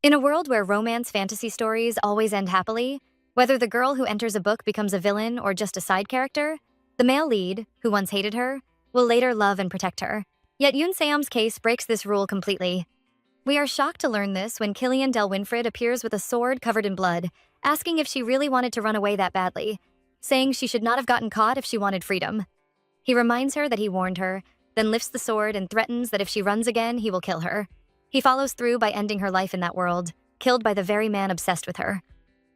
In a world where romance fantasy stories always end happily, whether the girl who enters a book becomes a villain or just a side character, the male lead, who once hated her, will later love and protect her. Yet Yoon Se-yeom's case breaks this rule completely. We are shocked to learn this when Killian Del Winfred appears with a sword covered in blood, asking if she really wanted to run away that badly, saying she should not have gotten caught if she wanted freedom. He reminds her that he warned her, then lifts the sword and threatens that if she runs again, he will kill her. He follows through by ending her life in that world, killed by the very man obsessed with her.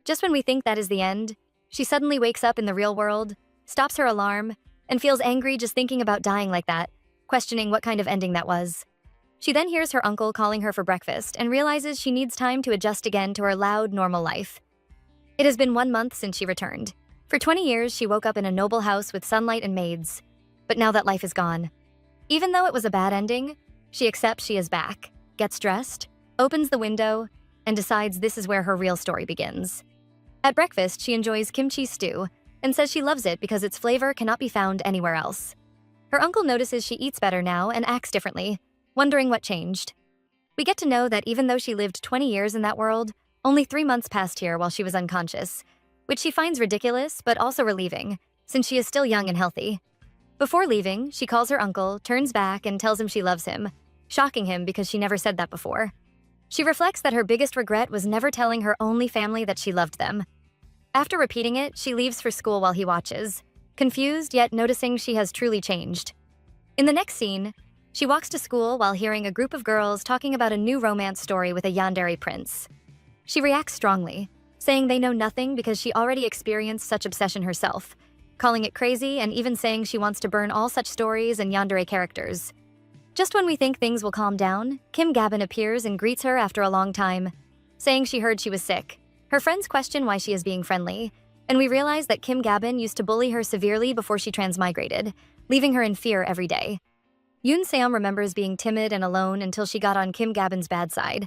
Just when we think that is the end, she suddenly wakes up in the real world, stops her alarm, and feels angry just thinking about dying like that, questioning what kind of ending that was. She then hears her uncle calling her for breakfast and realizes she needs time to adjust again to her loud, normal life. It has been 1 month since she returned. For 20 years, she woke up in a noble house with sunlight and maids. But now that life is gone. Even though it was a bad ending, she accepts she is back, gets dressed, opens the window, and decides this is where her real story begins. At breakfast, she enjoys kimchi stew and says she loves it because its flavor cannot be found anywhere else. Her uncle notices she eats better now and acts differently, wondering what changed. We get to know that even though she lived 20 years in that world, only 3 months passed here while she was unconscious, which she finds ridiculous but also relieving, since she is still young and healthy. Before leaving, she calls her uncle, turns back, and tells him she loves him, shocking him because she never said that before. She reflects that her biggest regret was never telling her only family that she loved them. After repeating it, she leaves for school while he watches, confused yet noticing she has truly changed. In the next scene, she walks to school while hearing a group of girls talking about a new romance story with a yandere prince. She reacts strongly, saying they know nothing because she already experienced such obsession herself, calling it crazy and even saying she wants to burn all such stories and yandere characters. Just when we think things will calm down, Kim Gabin appears and greets her after a long time, saying she heard she was sick. Her friends question why she is being friendly, and we realize that Kim Gabin used to bully her severely before she transmigrated, leaving her in fear every day. Yoon Se-yeom remembers being timid and alone until she got on Kim Gabin's bad side.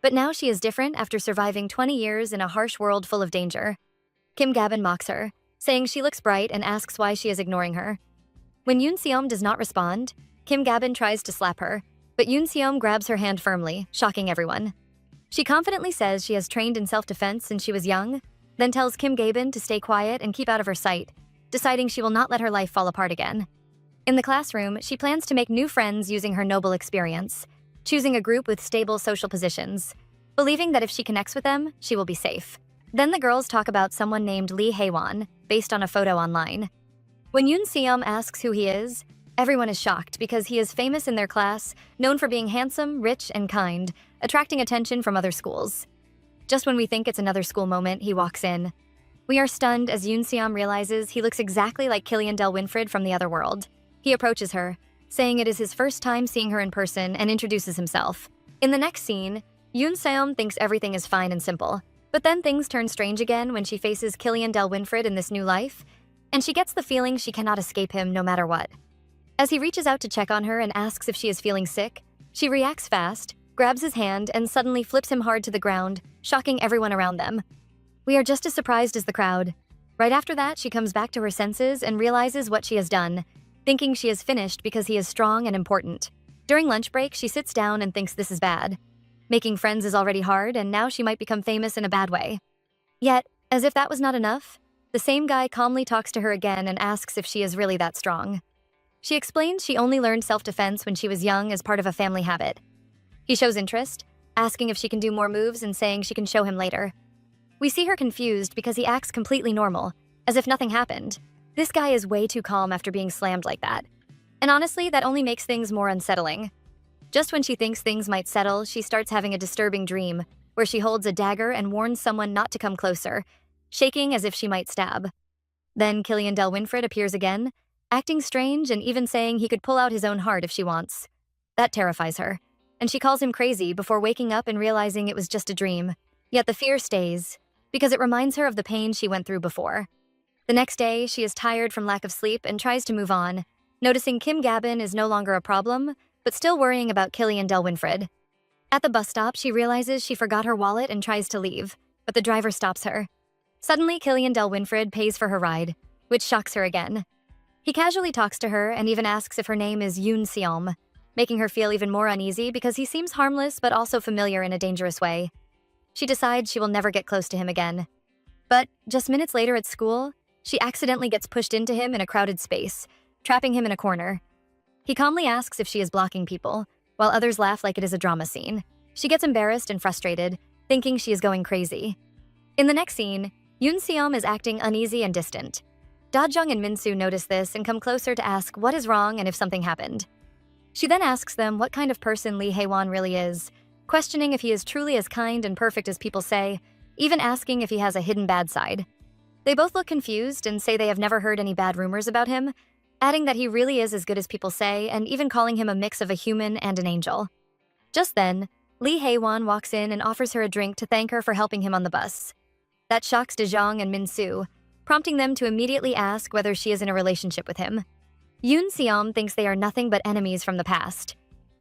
But now she is different after surviving 20 years in a harsh world full of danger. Kim Gabin mocks her, saying she looks bright and asks why she is ignoring her. When Yoon Se-yeom does not respond, Kim Gabin tries to slap her, but Yoon Se-yeom grabs her hand firmly, shocking everyone. She confidently says she has trained in self-defense since she was young, then tells Kim Gabin to stay quiet and keep out of her sight, deciding she will not let her life fall apart again. In the classroom, she plans to make new friends using her noble experience, choosing a group with stable social positions, believing that if she connects with them, she will be safe. Then the girls talk about someone named Lee Hae-won, based on a photo online. When Yoon Se-yeom asks who he is, everyone is shocked because he is famous in their class, known for being handsome, rich, and kind, attracting attention from other schools. Just when we think it's another school moment, he walks in. We are stunned as Yoon Se-yeom realizes he looks exactly like Killian Del Winfred from the other world. He approaches her, saying it is his first time seeing her in person and introduces himself. In the next scene, Yoon Se-yeom thinks everything is fine and simple, but then things turn strange again when she faces Killian Del Winfred in this new life, and she gets the feeling she cannot escape him no matter what. As he reaches out to check on her and asks if she is feeling sick, she reacts fast, grabs his hand, and suddenly flips him hard to the ground, shocking everyone around them. We are just as surprised as the crowd. Right after that, she comes back to her senses and realizes what she has done, thinking she is finished because he is strong and important. During lunch break, she sits down and thinks this is bad. Making friends is already hard, and now she might become famous in a bad way. Yet, as if that was not enough, the same guy calmly talks to her again and asks if she is really that strong. She explains she only learned self-defense when she was young as part of a family habit. He shows interest, asking if she can do more moves and saying she can show him later. We see her confused because he acts completely normal, as if nothing happened. This guy is way too calm after being slammed like that. And honestly, that only makes things more unsettling. Just when she thinks things might settle, she starts having a disturbing dream, where she holds a dagger and warns someone not to come closer, shaking as if she might stab. Then Killian Del Winfred appears again, acting strange and even saying he could pull out his own heart if she wants. That terrifies her, and she calls him crazy before waking up and realizing it was just a dream. Yet the fear stays, because it reminds her of the pain she went through before. The next day, she is tired from lack of sleep and tries to move on, noticing Kim Gabin is no longer a problem, but still worrying about Killian Del Winfred. At the bus stop, she realizes she forgot her wallet and tries to leave, but the driver stops her. Suddenly, Killian Del Winfred pays for her ride, which shocks her again. He casually talks to her and even asks if her name is Yoon Se-yeom. making her feel even more uneasy because he seems harmless but also familiar in a dangerous way. She decides she will never get close to him again. But just minutes later at school, she accidentally gets pushed into him in a crowded space, trapping him in a corner. He calmly asks if she is blocking people, while others laugh like it is a drama scene. She gets embarrassed and frustrated, thinking she is going crazy. In the next scene, Yoon Seom is acting uneasy and distant. Da-jung and Min-soo notice this and come closer to ask what is wrong and if something happened. She then asks them what kind of person Lee Hae-won really is, questioning if he is truly as kind and perfect as people say, even asking if he has a hidden bad side. They both look confused and say they have never heard any bad rumors about him, adding that he really is as good as people say and even calling him a mix of a human and an angel. Just then, Lee Hae-won walks in and offers her a drink to thank her for helping him on the bus. That shocks Da-jung and Min-soo, prompting them to immediately ask whether she is in a relationship with him. Yoon Seom thinks they are nothing but enemies from the past.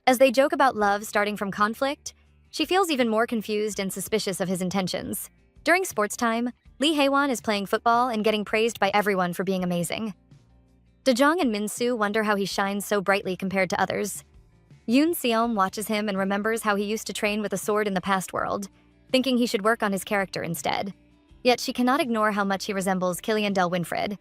As they joke about love starting from conflict, she feels even more confused and suspicious of his intentions. During sports time, Lee Hae-won is playing football and getting praised by everyone for being amazing. Da-jung and Min-soo wonder how he shines so brightly compared to others. Yoon Seom watches him and remembers how he used to train with a sword in the past world, thinking he should work on his character instead. Yet she cannot ignore how much he resembles Killian Del Winfred.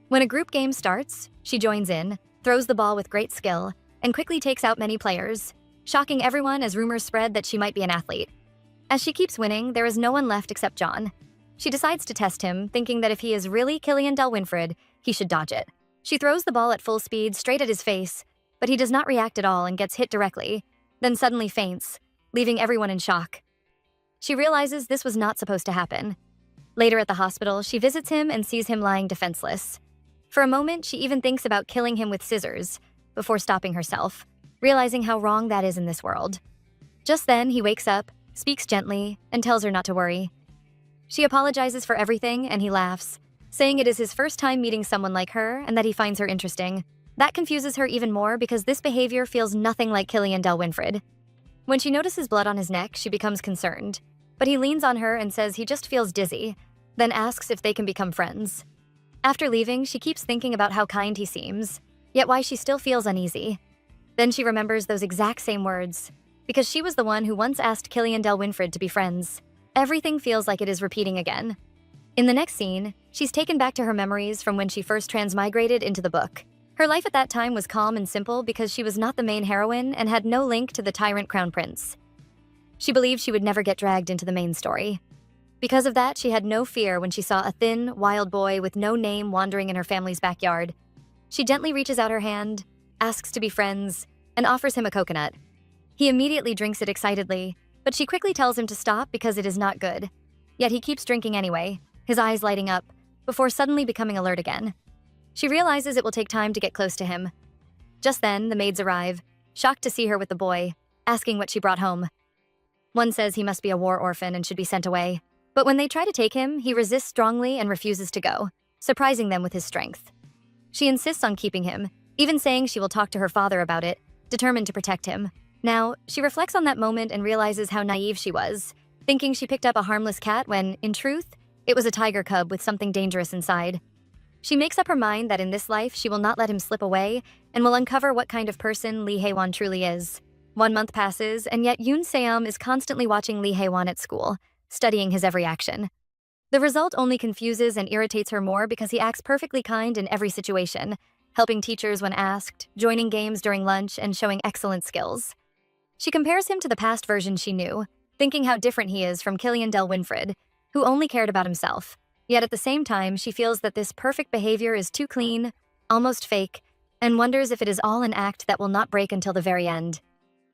When a group game starts, she joins in, throws the ball with great skill, and quickly takes out many players, shocking everyone as rumors spread that she might be an athlete. As she keeps winning, there is no one left except John. She decides to test him, thinking that if he is really Killian Del Winfred, he should dodge it. She throws the ball at full speed straight at his face, but he does not react at all and gets hit directly, then suddenly faints, leaving everyone in shock. She realizes this was not supposed to happen. Later at the hospital, she visits him and sees him lying defenseless. For a moment, she even thinks about killing him with scissors, before stopping herself, realizing how wrong that is in this world. Just then, he wakes up, speaks gently, and tells her not to worry. She apologizes for everything, and he laughs, saying it is his first time meeting someone like her and that he finds her interesting. That confuses her even more because this behavior feels nothing like Killian Del Winfred. When she notices blood on his neck, she becomes concerned, but he leans on her and says he just feels dizzy, then asks if they can become friends. After leaving, she keeps thinking about how kind he seems, yet why she still feels uneasy. Then she remembers those exact same words, because she was the one who once asked Killian Del Winfred to be friends. Everything feels like it is repeating again. In the next scene, she's taken back to her memories from when she first transmigrated into the book. Her life at that time was calm and simple because she was not the main heroine and had no link to the tyrant crown prince. She believed she would never get dragged into the main story. Because of that, she had no fear when she saw a thin, wild boy with no name wandering in her family's backyard. She gently reaches out her hand, asks to be friends, and offers him a coconut. He immediately drinks it excitedly, but she quickly tells him to stop because it is not good. Yet he keeps drinking anyway, his eyes lighting up, before suddenly becoming alert again. She realizes it will take time to get close to him. Just then, the maids arrive, shocked to see her with the boy, asking what she brought home. One says he must be a war orphan and should be sent away. But when they try to take him, he resists strongly and refuses to go, surprising them with his strength. She insists on keeping him, even saying she will talk to her father about it, determined to protect him. Now, she reflects on that moment and realizes how naive she was, thinking she picked up a harmless cat when, in truth, it was a tiger cub with something dangerous inside. She makes up her mind that in this life she will not let him slip away and will uncover what kind of person Lee Hae-won truly is. 1 month passes, and yet Yoon Seom is constantly watching Lee Hae-won at school, studying his every action. The result only confuses and irritates her more because he acts perfectly kind in every situation, helping teachers when asked, joining games during lunch, and showing excellent skills. She compares him to the past version she knew, thinking how different he is from Killian Del Winfred, who only cared about himself. Yet at the same time, she feels that this perfect behavior is too clean, almost fake, and wonders if it is all an act that will not break until the very end.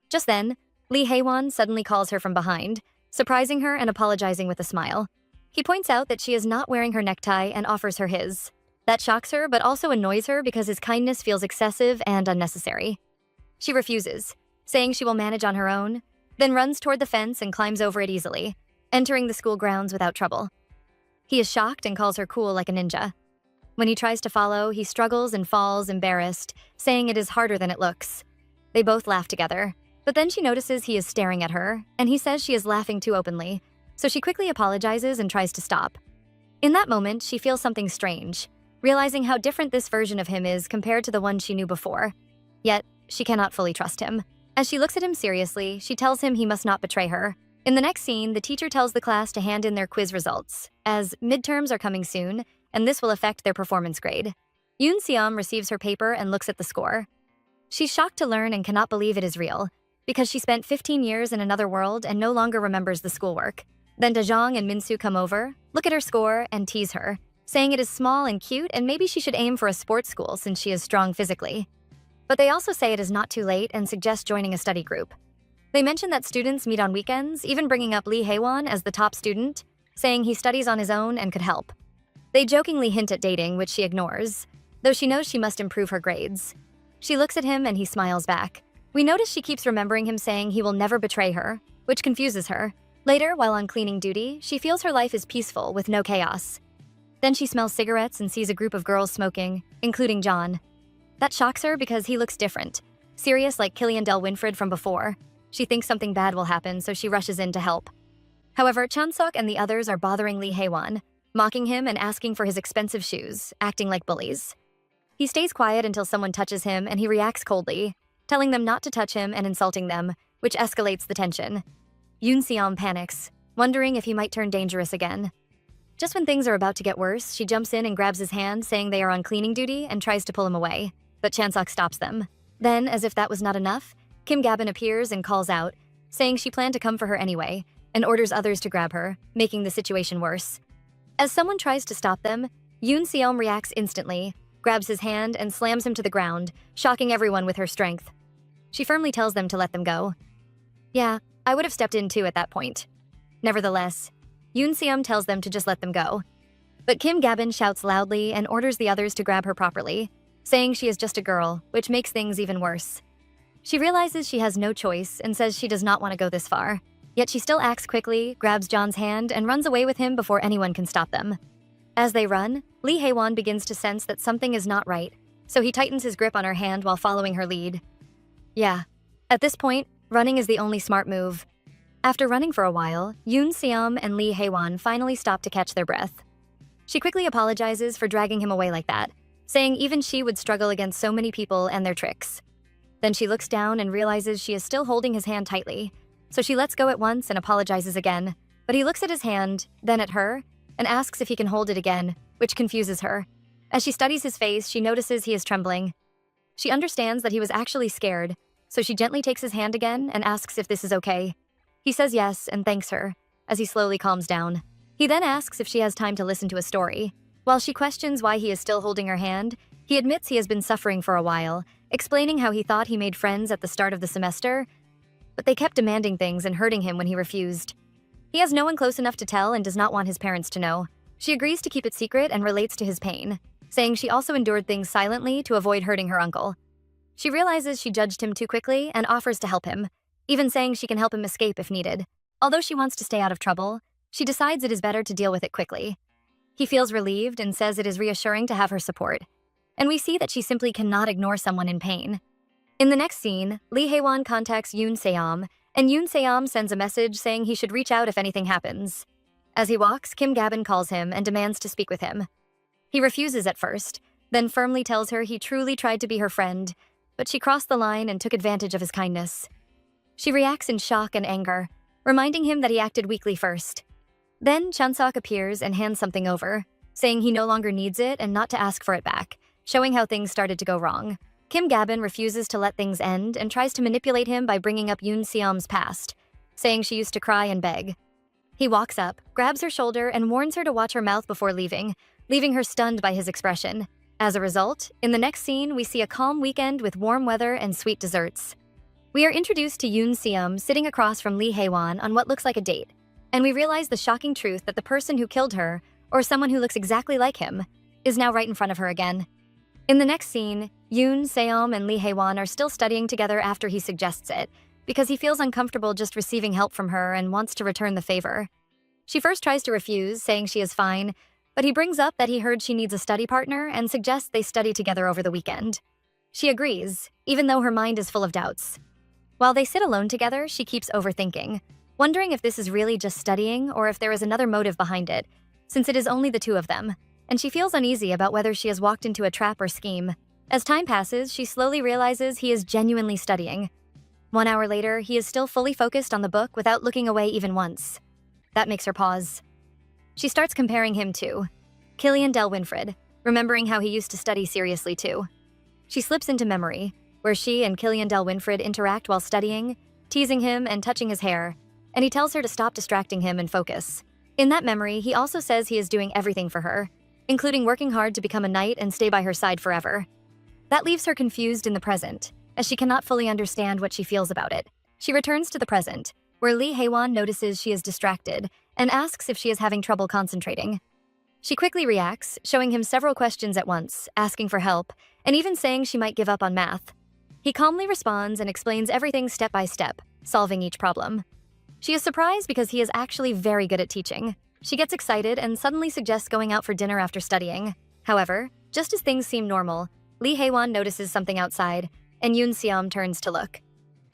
Just then, Lee Hae-won suddenly calls her from behind, surprising her and apologizing with a smile. He points out that she is not wearing her necktie and offers her his. That shocks her, but also annoys her because his kindness feels excessive and unnecessary. She refuses, saying she will manage on her own, then runs toward the fence and climbs over it easily, entering the school grounds without trouble. He is shocked and calls her cool like a ninja. When he tries to follow, he struggles and falls, embarrassed, saying it is harder than it looks. They both laugh together, but then she notices he is staring at her, and he says she is laughing too openly, so she quickly apologizes and tries to stop. In that moment, she feels something strange, realizing how different this version of him is compared to the one she knew before. Yet, she cannot fully trust him. As she looks at him seriously, she tells him he must not betray her. In the next scene, the teacher tells the class to hand in their quiz results, as midterms are coming soon, and this will affect their performance grade. Yoon Seom receives her paper and looks at the score. She's shocked to learn and cannot believe it is real, because she spent 15 years in another world and no longer remembers the schoolwork. Then Dajong and Minsu come over, look at her score, and tease her, saying it is small and cute and maybe she should aim for a sports school since she is strong physically. But they also say it is not too late and suggest joining a study group. They mention that students meet on weekends, even bringing up Lee Haewon as the top student, saying he studies on his own and could help. They jokingly hint at dating, which she ignores, though she knows she must improve her grades. She looks at him and he smiles back. We notice she keeps remembering him saying he will never betray her, which confuses her. Later, while on cleaning duty, she feels her life is peaceful with no chaos. Then she smells cigarettes and sees a group of girls smoking, including John. That shocks her because he looks different, serious like Killian Del Winfred from before. She thinks something bad will happen, so she rushes in to help. However, Chansok and the others are bothering Lee Haewon, mocking him and asking for his expensive shoes, acting like bullies. He stays quiet until someone touches him and he reacts coldly, telling them not to touch him and insulting them, which escalates the tension. Yoon Seom panics, wondering if he might turn dangerous again. Just when things are about to get worse, she jumps in and grabs his hand, saying they are on cleaning duty, and tries to pull him away, but Chansok stops them. Then, as if that was not enough, Kim Gabin appears and calls out, saying she planned to come for her anyway, and orders others to grab her, making the situation worse. As someone tries to stop them, Yoon Seom reacts instantly, grabs his hand and slams him to the ground, shocking everyone with her strength. She firmly tells them to let them go. Yeah, I would have stepped in too at that point. Nevertheless, Yoon Seom tells them to just let them go. But Kim Gabin shouts loudly and orders the others to grab her properly, saying she is just a girl, which makes things even worse. She realizes she has no choice and says she does not want to go this far, yet she still acts quickly, grabs John's hand, and runs away with him before anyone can stop them. As they run, Lee Haewon begins to sense that something is not right, so he tightens his grip on her hand while following her lead. Yeah, at this point, running is the only smart move. After running for a while, Yoon Seom and Lee Haewon finally stop to catch their breath. She quickly apologizes for dragging him away like that, saying even she would struggle against so many people and their tricks. Then she looks down and realizes she is still holding his hand tightly, so she lets go at once and apologizes again, but he looks at his hand, then at her, and asks if he can hold it again, which confuses her. As she studies his face, she notices he is trembling. She understands that he was actually scared, so she gently takes his hand again and asks if this is okay. He says yes and thanks her, as he slowly calms down. He then asks if she has time to listen to a story. While she questions why he is still holding her hand, he admits he has been suffering for a while, explaining how he thought he made friends at the start of the semester, but they kept demanding things and hurting him when he refused. He has no one close enough to tell and does not want his parents to know. She agrees to keep it secret and relates to his pain, saying she also endured things silently to avoid hurting her uncle. She realizes she judged him too quickly and offers to help him, even saying she can help him escape if needed. Although she wants to stay out of trouble, she decides it is better to deal with it quickly. He feels relieved and says it is reassuring to have her support, and we see that she simply cannot ignore someone in pain. In the next scene, Lee Haewon contacts Yoon Seom, and Yoon Seom sends a message saying he should reach out if anything happens. As he walks, Kim Gabin calls him and demands to speak with him. He refuses at first, then firmly tells her he truly tried to be her friend, but she crossed the line and took advantage of his kindness. She reacts in shock and anger, reminding him that he acted weakly first. Then Chansok appears and hands something over, saying he no longer needs it and not to ask for it back, showing how things started to go wrong. Kim Gabin refuses to let things end and tries to manipulate him by bringing up Yoon Seom's past, saying she used to cry and beg. He walks up, grabs her shoulder, and warns her to watch her mouth before leaving her stunned by his expression. As a result, in the next scene, we see a calm weekend with warm weather and sweet desserts. We are introduced to Yoon Seom sitting across from Lee Haewon on what looks like a date, and we realize the shocking truth that the person who killed her, or someone who looks exactly like him, is now right in front of her again. In the next scene, Yoon Seom and Lee Haewon are still studying together after he suggests it, because he feels uncomfortable just receiving help from her and wants to return the favor. She first tries to refuse, saying she is fine, but he brings up that he heard she needs a study partner and suggests they study together over the weekend. She agrees, even though her mind is full of doubts. While they sit alone together, she keeps overthinking, wondering if this is really just studying or if there is another motive behind it, since it is only the two of them, and she feels uneasy about whether she has walked into a trap or scheme. As time passes, she slowly realizes he is genuinely studying. 1 hour later, he is still fully focused on the book without looking away even once. That makes her pause. She starts comparing him to Killian Del Winfred, remembering how he used to study seriously too. She slips into memory, where she and Killian Del Winfred interact while studying, teasing him and touching his hair, and he tells her to stop distracting him and focus. In that memory, he also says he is doing everything for her, including working hard to become a knight and stay by her side forever. That leaves her confused in the present, as she cannot fully understand what she feels about it. She returns to the present, where Lee Hae-won notices she is distracted and asks if she is having trouble concentrating. She quickly reacts, showing him several questions at once, asking for help, and even saying she might give up on math. He calmly responds and explains everything step by step, solving each problem. She is surprised because he is actually very good at teaching. She gets excited and suddenly suggests going out for dinner after studying. However, just as things seem normal, Lee Hae-won notices something outside, and Yoon Se-yeom turns to look.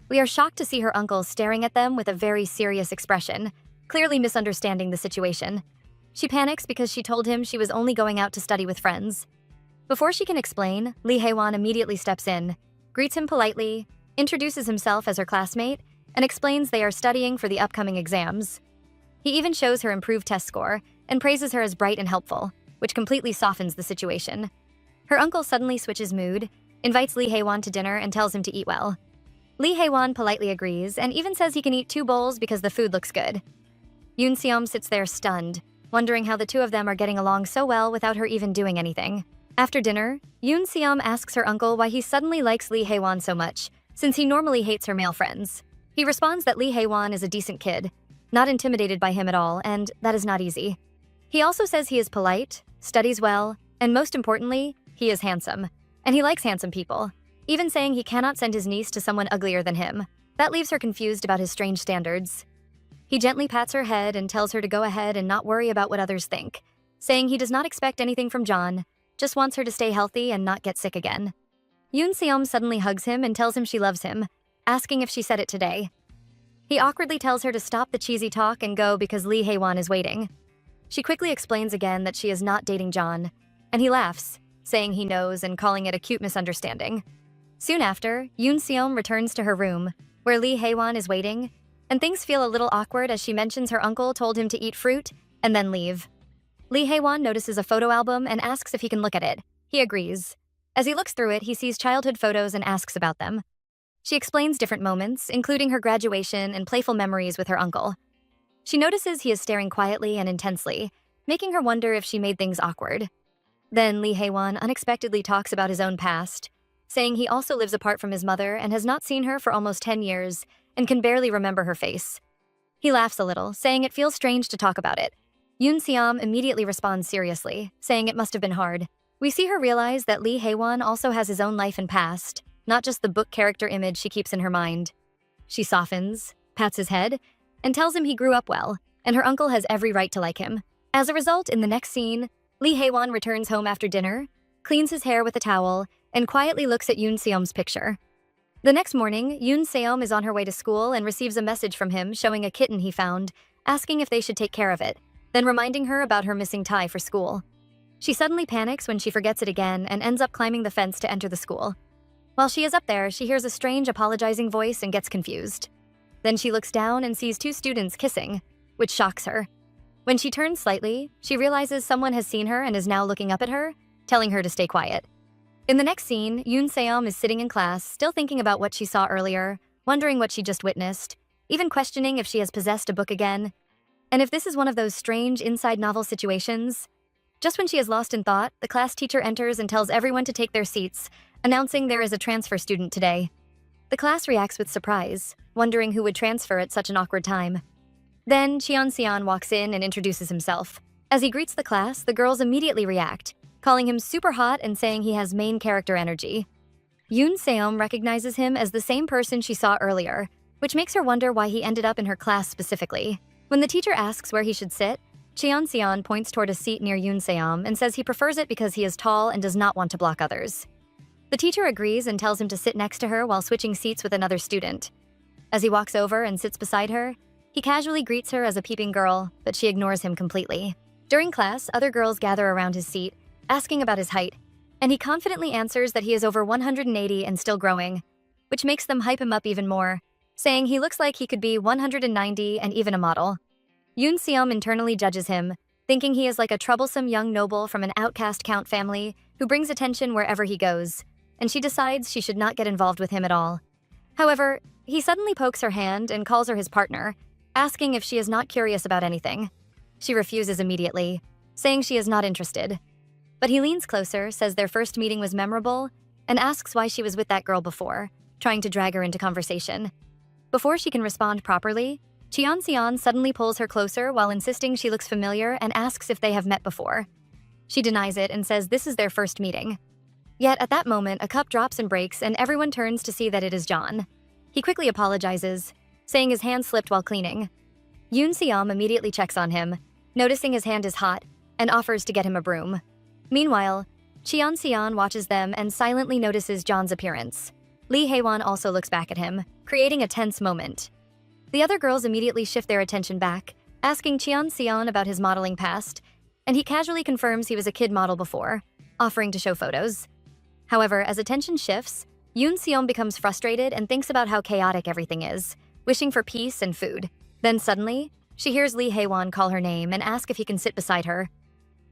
We are shocked to see her uncle staring at them with a very serious expression, clearly misunderstanding the situation. She panics because she told him she was only going out to study with friends. Before she can explain, Lee Hae-won immediately steps in, greets him politely, introduces himself as her classmate, and explains they are studying for the upcoming exams. He even shows her improved test score and praises her as bright and helpful, which completely softens the situation. Her uncle suddenly switches mood, invites Lee Hae-won to dinner and tells him to eat well. Lee Hae-won politely agrees and even says he can eat 2 bowls because the food looks good. Yoon Se-yeom sits there stunned, wondering how the two of them are getting along so well without her even doing anything. After dinner, Yoon Se-yeom asks her uncle why he suddenly likes Lee Hae-won so much, since he normally hates her male friends. He responds that Lee Hae-won is a decent kid, not intimidated by him at all, and that is not easy. He also says he is polite, studies well, and most importantly, he is handsome. And he likes handsome people, even saying he cannot send his niece to someone uglier than him. That leaves her confused about his strange standards. He gently pats her head and tells her to go ahead and not worry about what others think, saying he does not expect anything from John, just wants her to stay healthy and not get sick again. Yoon Se-yeom suddenly hugs him and tells him she loves him, asking if she said it today. He awkwardly tells her to stop the cheesy talk and go because Lee Hae-won is waiting. She quickly explains again that she is not dating John, and he laughs, saying he knows and calling it a cute misunderstanding. Soon after, Yoon Se-yeom returns to her room, where Lee Hae-won is waiting, and things feel a little awkward as she mentions her uncle told him to eat fruit and then leave. Lee Hae-won notices a photo album and asks if he can look at it. He agrees. As he looks through it, he sees childhood photos and asks about them. She explains different moments, including her graduation and playful memories with her uncle. She notices he is staring quietly and intensely, making her wonder if she made things awkward. Then Lee Hae-won unexpectedly talks about his own past, saying he also lives apart from his mother and has not seen her for almost 10 years and can barely remember her face. He laughs a little, saying it feels strange to talk about it. Yoon Se-yeom immediately responds seriously, saying it must have been hard. We see her realize that Lee Hae-won also has his own life and past, not just the book character image she keeps in her mind. She softens, pats his head, and tells him he grew up well, and her uncle has every right to like him. As a result, in the next scene, Lee Hae-won returns home after dinner, cleans his hair with a towel, and quietly looks at Yoon Se-yeom's picture. The next morning, Yoon Se-yeom is on her way to school and receives a message from him showing a kitten he found, asking if they should take care of it, then reminding her about her missing tie for school. She suddenly panics when she forgets it again and ends up climbing the fence to enter the school. While she is up there, she hears a strange apologizing voice and gets confused. Then she looks down and sees 2 students kissing, which shocks her. When she turns slightly, she realizes someone has seen her and is now looking up at her, telling her to stay quiet. In the next scene, Yoon Se-yeom is sitting in class, still thinking about what she saw earlier, wondering what she just witnessed, even questioning if she has possessed a book again, and if this is one of those strange inside novel situations. Just when she is lost in thought, the class teacher enters and tells everyone to take their seats, announcing there is a transfer student today. The class reacts with surprise, wondering who would transfer at such an awkward time. Then, Cheon Se-yeon walks in and introduces himself. As he greets the class, the girls immediately react, calling him super hot and saying he has main character energy. Yoon Se-yeom recognizes him as the same person she saw earlier, which makes her wonder why he ended up in her class specifically. When the teacher asks where he should sit, Cheon Se-yeon points toward a seat near Yoon Se-yeom and says he prefers it because he is tall and does not want to block others. The teacher agrees and tells him to sit next to her while switching seats with another student. As he walks over and sits beside her, he casually greets her as a peeping girl, but she ignores him completely. During class, other girls gather around his seat, asking about his height. and he confidently answers that he is over 180 and still growing, which makes them hype him up even more, saying he looks like he could be 190 and even a model. Yoon Seom internally judges him, thinking he is like a troublesome young noble from an outcast count family who brings attention wherever he goes, and she decides she should not get involved with him at all. However, he suddenly pokes her hand and calls her his partner, asking if she is not curious about anything. She refuses immediately, saying she is not interested. But he leans closer, says their first meeting was memorable, and asks why she was with that girl before, trying to drag her into conversation. Before she can respond properly, Cheon-seon suddenly pulls her closer while insisting she looks familiar and asks if they have met before. She denies it and says this is their first meeting. Yet at that moment, a cup drops and breaks and everyone turns to see that it is John. He quickly apologizes, saying his hand slipped while cleaning. Yoon Seom immediately checks on him, noticing his hand is hot, and offers to get him a broom. Meanwhile, Cheon-seon watches them and silently notices John's appearance. Lee Hae-won also looks back at him, creating a tense moment. The other girls immediately shift their attention back, asking Cheon-seon about his modeling past, and he casually confirms he was a kid model before, offering to show photos. However, as attention shifts, Yoon Seom becomes frustrated and thinks about how chaotic everything is, wishing for peace and food. Then suddenly, she hears Lee Hae-won call her name and ask if he can sit beside her.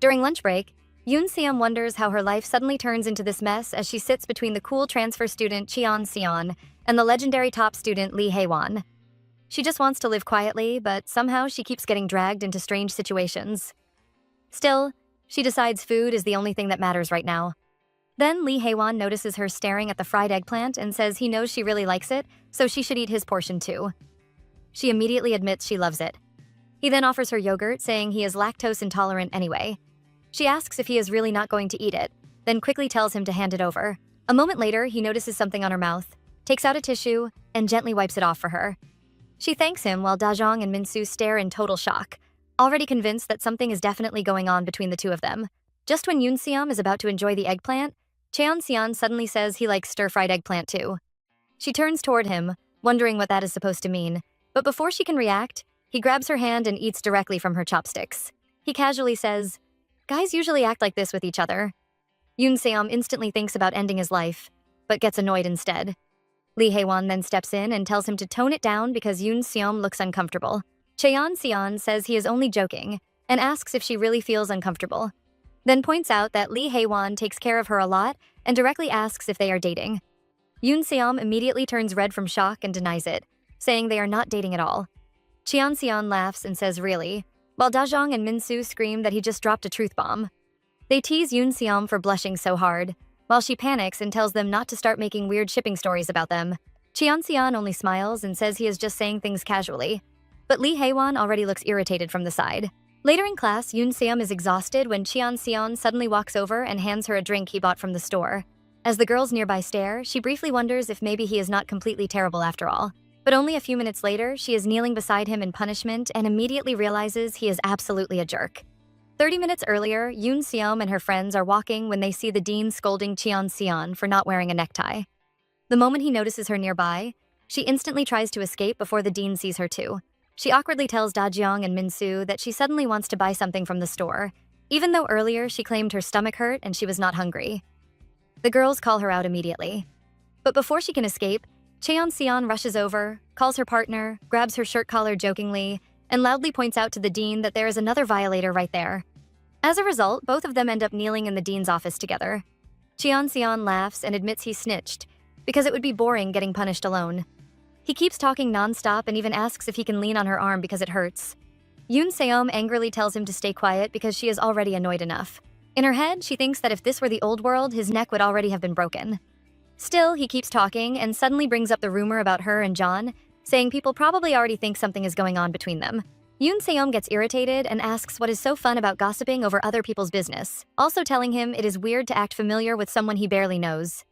During lunch break, Yoon Seom wonders how her life suddenly turns into this mess as she sits between the cool transfer student Cheon-seon and the legendary top student Lee Hae-won. She just wants to live quietly, but somehow she keeps getting dragged into strange situations. Still, she decides food is the only thing that matters right now. Then Lee Hae-won notices her staring at the fried eggplant and says he knows she really likes it, so she should eat his portion too. She immediately admits she loves it. He then offers her yogurt, saying he is lactose intolerant anyway. She asks if he is really not going to eat it, then quickly tells him to hand it over. A moment later, he notices something on her mouth, takes out a tissue, and gently wipes it off for her. She thanks him while Dajong and Minsu stare in total shock, already convinced that something is definitely going on between the two of them. Just when Yoon Seom is about to enjoy the eggplant, Cheon-seon suddenly says he likes stir-fried eggplant too. She turns toward him, wondering what that is supposed to mean, but before she can react, he grabs her hand and eats directly from her chopsticks. He casually says, "Guys usually act like this with each other." Yoon Seom instantly thinks about ending his life, but gets annoyed instead. Lee Hae-won then steps in and tells him to tone it down because Yoon Seom looks uncomfortable. Cheon-seon says he is only joking and asks if she really feels uncomfortable, then points out that Lee Hae-won takes care of her a lot and directly asks if they are dating. Yoon Seom immediately turns red from shock and denies it, saying they are not dating at all. Cheon-seon laughs and says really, while Dajong and Minsu scream that he just dropped a truth bomb. They tease Yoon Seom for blushing so hard, while she panics and tells them not to start making weird shipping stories about them. Cheon-seon only smiles and says he is just saying things casually, but Lee Hae-won already looks irritated from the side. Later in class, Yoon Seom is exhausted when Cheon-seon suddenly walks over and hands her a drink he bought from the store. As the girls nearby stare, she briefly wonders if maybe he is not completely terrible after all. But only a few minutes later, she is kneeling beside him in punishment and immediately realizes he is absolutely a jerk. 30 minutes earlier, Yoon Seom and her friends are walking when they see the dean scolding Cheon-seon for not wearing a necktie. The moment he notices her nearby, she instantly tries to escape before the dean sees her too. She awkwardly tells Da-jeong and Minsu that she suddenly wants to buy something from the store, even though earlier she claimed her stomach hurt and she was not hungry. The girls call her out immediately. But before she can escape, Cheon-seon rushes over, calls her partner, grabs her shirt collar jokingly, and loudly points out to the dean that there is another violator right there. As a result, both of them end up kneeling in the dean's office together. Cheon-seon laughs and admits he snitched, because it would be boring getting punished alone. He keeps talking nonstop and even asks if he can lean on her arm because it hurts. Yoon Seom angrily tells him to stay quiet because she is already annoyed enough. In her head, she thinks that if this were the old world, his neck would already have been broken. Still, he keeps talking and suddenly brings up the rumor about her and John, saying people probably already think something is going on between them. Yoon Seom gets irritated and asks what is so fun about gossiping over other people's business, also telling him it is weird to act familiar with someone he barely knows.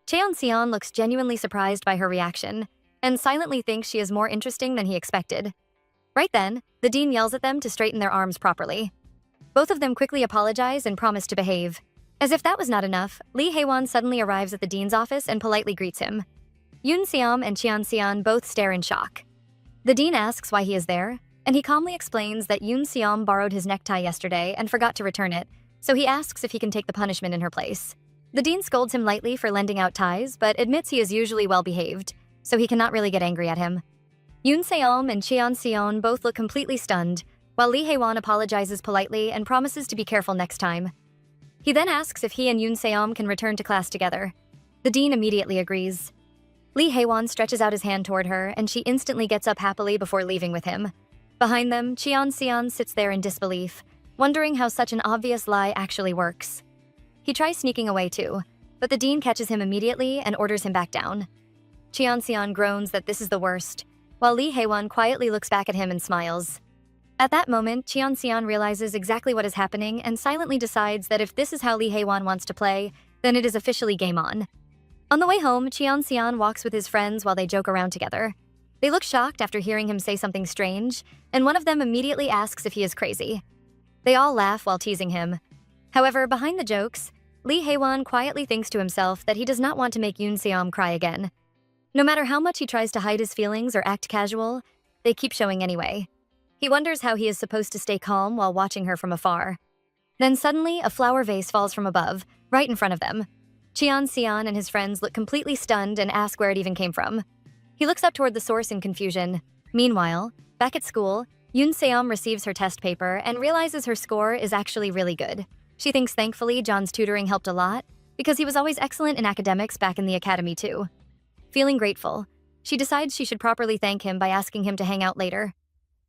Cheon-seon looks genuinely surprised by her reaction, and silently thinks she is more interesting than he expected. Right then, the dean yells at them to straighten their arms properly. Both of them quickly apologize and promise to behave. As if that was not enough, Lee Hae-won suddenly arrives at the dean's office and politely greets him. Yoon Seom and Cheon-seon both stare in shock. The dean asks why he is there, and he calmly explains that Yoon Seom borrowed his necktie yesterday and forgot to return it, so he asks if he can take the punishment in her place. The dean scolds him lightly for lending out ties, but admits he is usually well-behaved, so he cannot really get angry at him. Yoon Se-eom and Cheon Seon both look completely stunned, while Lee Hae-won apologizes politely and promises to be careful next time. He then asks if he and Yoon Se-eom can return to class together. The dean immediately agrees. Lee Hae-won stretches out his hand toward her, and she instantly gets up happily before leaving with him. Behind them, Cheon Seon sits there in disbelief, wondering how such an obvious lie actually works. He tries sneaking away too, but the dean catches him immediately and orders him back down. Cheon Seon groans that this is the worst, while Lee Hae-won quietly looks back at him and smiles. At that moment, Cheon Seon realizes exactly what is happening and silently decides that if this is how Lee Hae-won wants to play, then it is officially game on. On the way home, Cheon Seon walks with his friends while they joke around together. They look shocked after hearing him say something strange, and one of them immediately asks if he is crazy. They all laugh while teasing him. However, behind the jokes, Lee Hae-won quietly thinks to himself that he does not want to make Yoon Se-eom cry again. No matter how much he tries to hide his feelings or act casual, they keep showing anyway. He wonders how he is supposed to stay calm while watching her from afar. Then suddenly, a flower vase falls from above, right in front of them. Cheon Seon and his friends look completely stunned and ask where it even came from. He looks up toward the source in confusion. Meanwhile, back at school, Yoon Se-eom receives her test paper and realizes her score is actually really good. She thinks thankfully John's tutoring helped a lot, because he was always excellent in academics back in the academy too. Feeling grateful, she decides she should properly thank him by asking him to hang out later.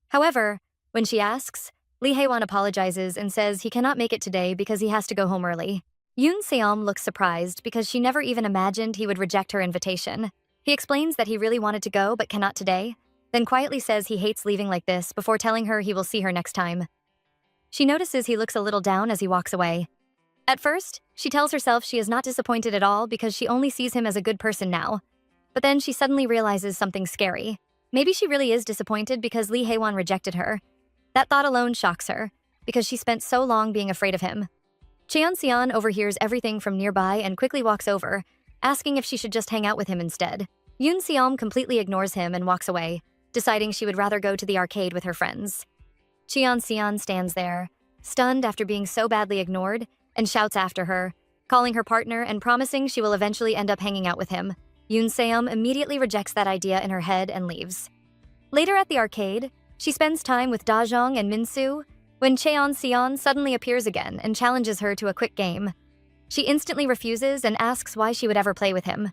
However, when she asks, Lee Hae-won apologizes and says he cannot make it today because he has to go home early. Yoon Se-eom looks surprised because she never even imagined he would reject her invitation. He explains that he really wanted to go but cannot today, then quietly says he hates leaving like this before telling her he will see her next time. She notices he looks a little down as he walks away. At first, she tells herself she is not disappointed at all because she only sees him as a good person now. But then she suddenly realizes something scary. Maybe she really is disappointed because Lee Hae-won rejected her. That thought alone shocks her, because she spent so long being afraid of him. Cheon Seon overhears everything from nearby and quickly walks over, asking if she should just hang out with him instead. Yoon Se-eom completely ignores him and walks away, deciding she would rather go to the arcade with her friends. Cheon Seon stands there, stunned after being so badly ignored, and shouts after her, calling her partner and promising she will eventually end up hanging out with him. Yoon Se-eom immediately rejects that idea in her head and leaves. Later at the arcade, she spends time with Da-jong and Min-soo when Cheon Seon suddenly appears again and challenges her to a quick game. She instantly refuses and asks why she would ever play with him.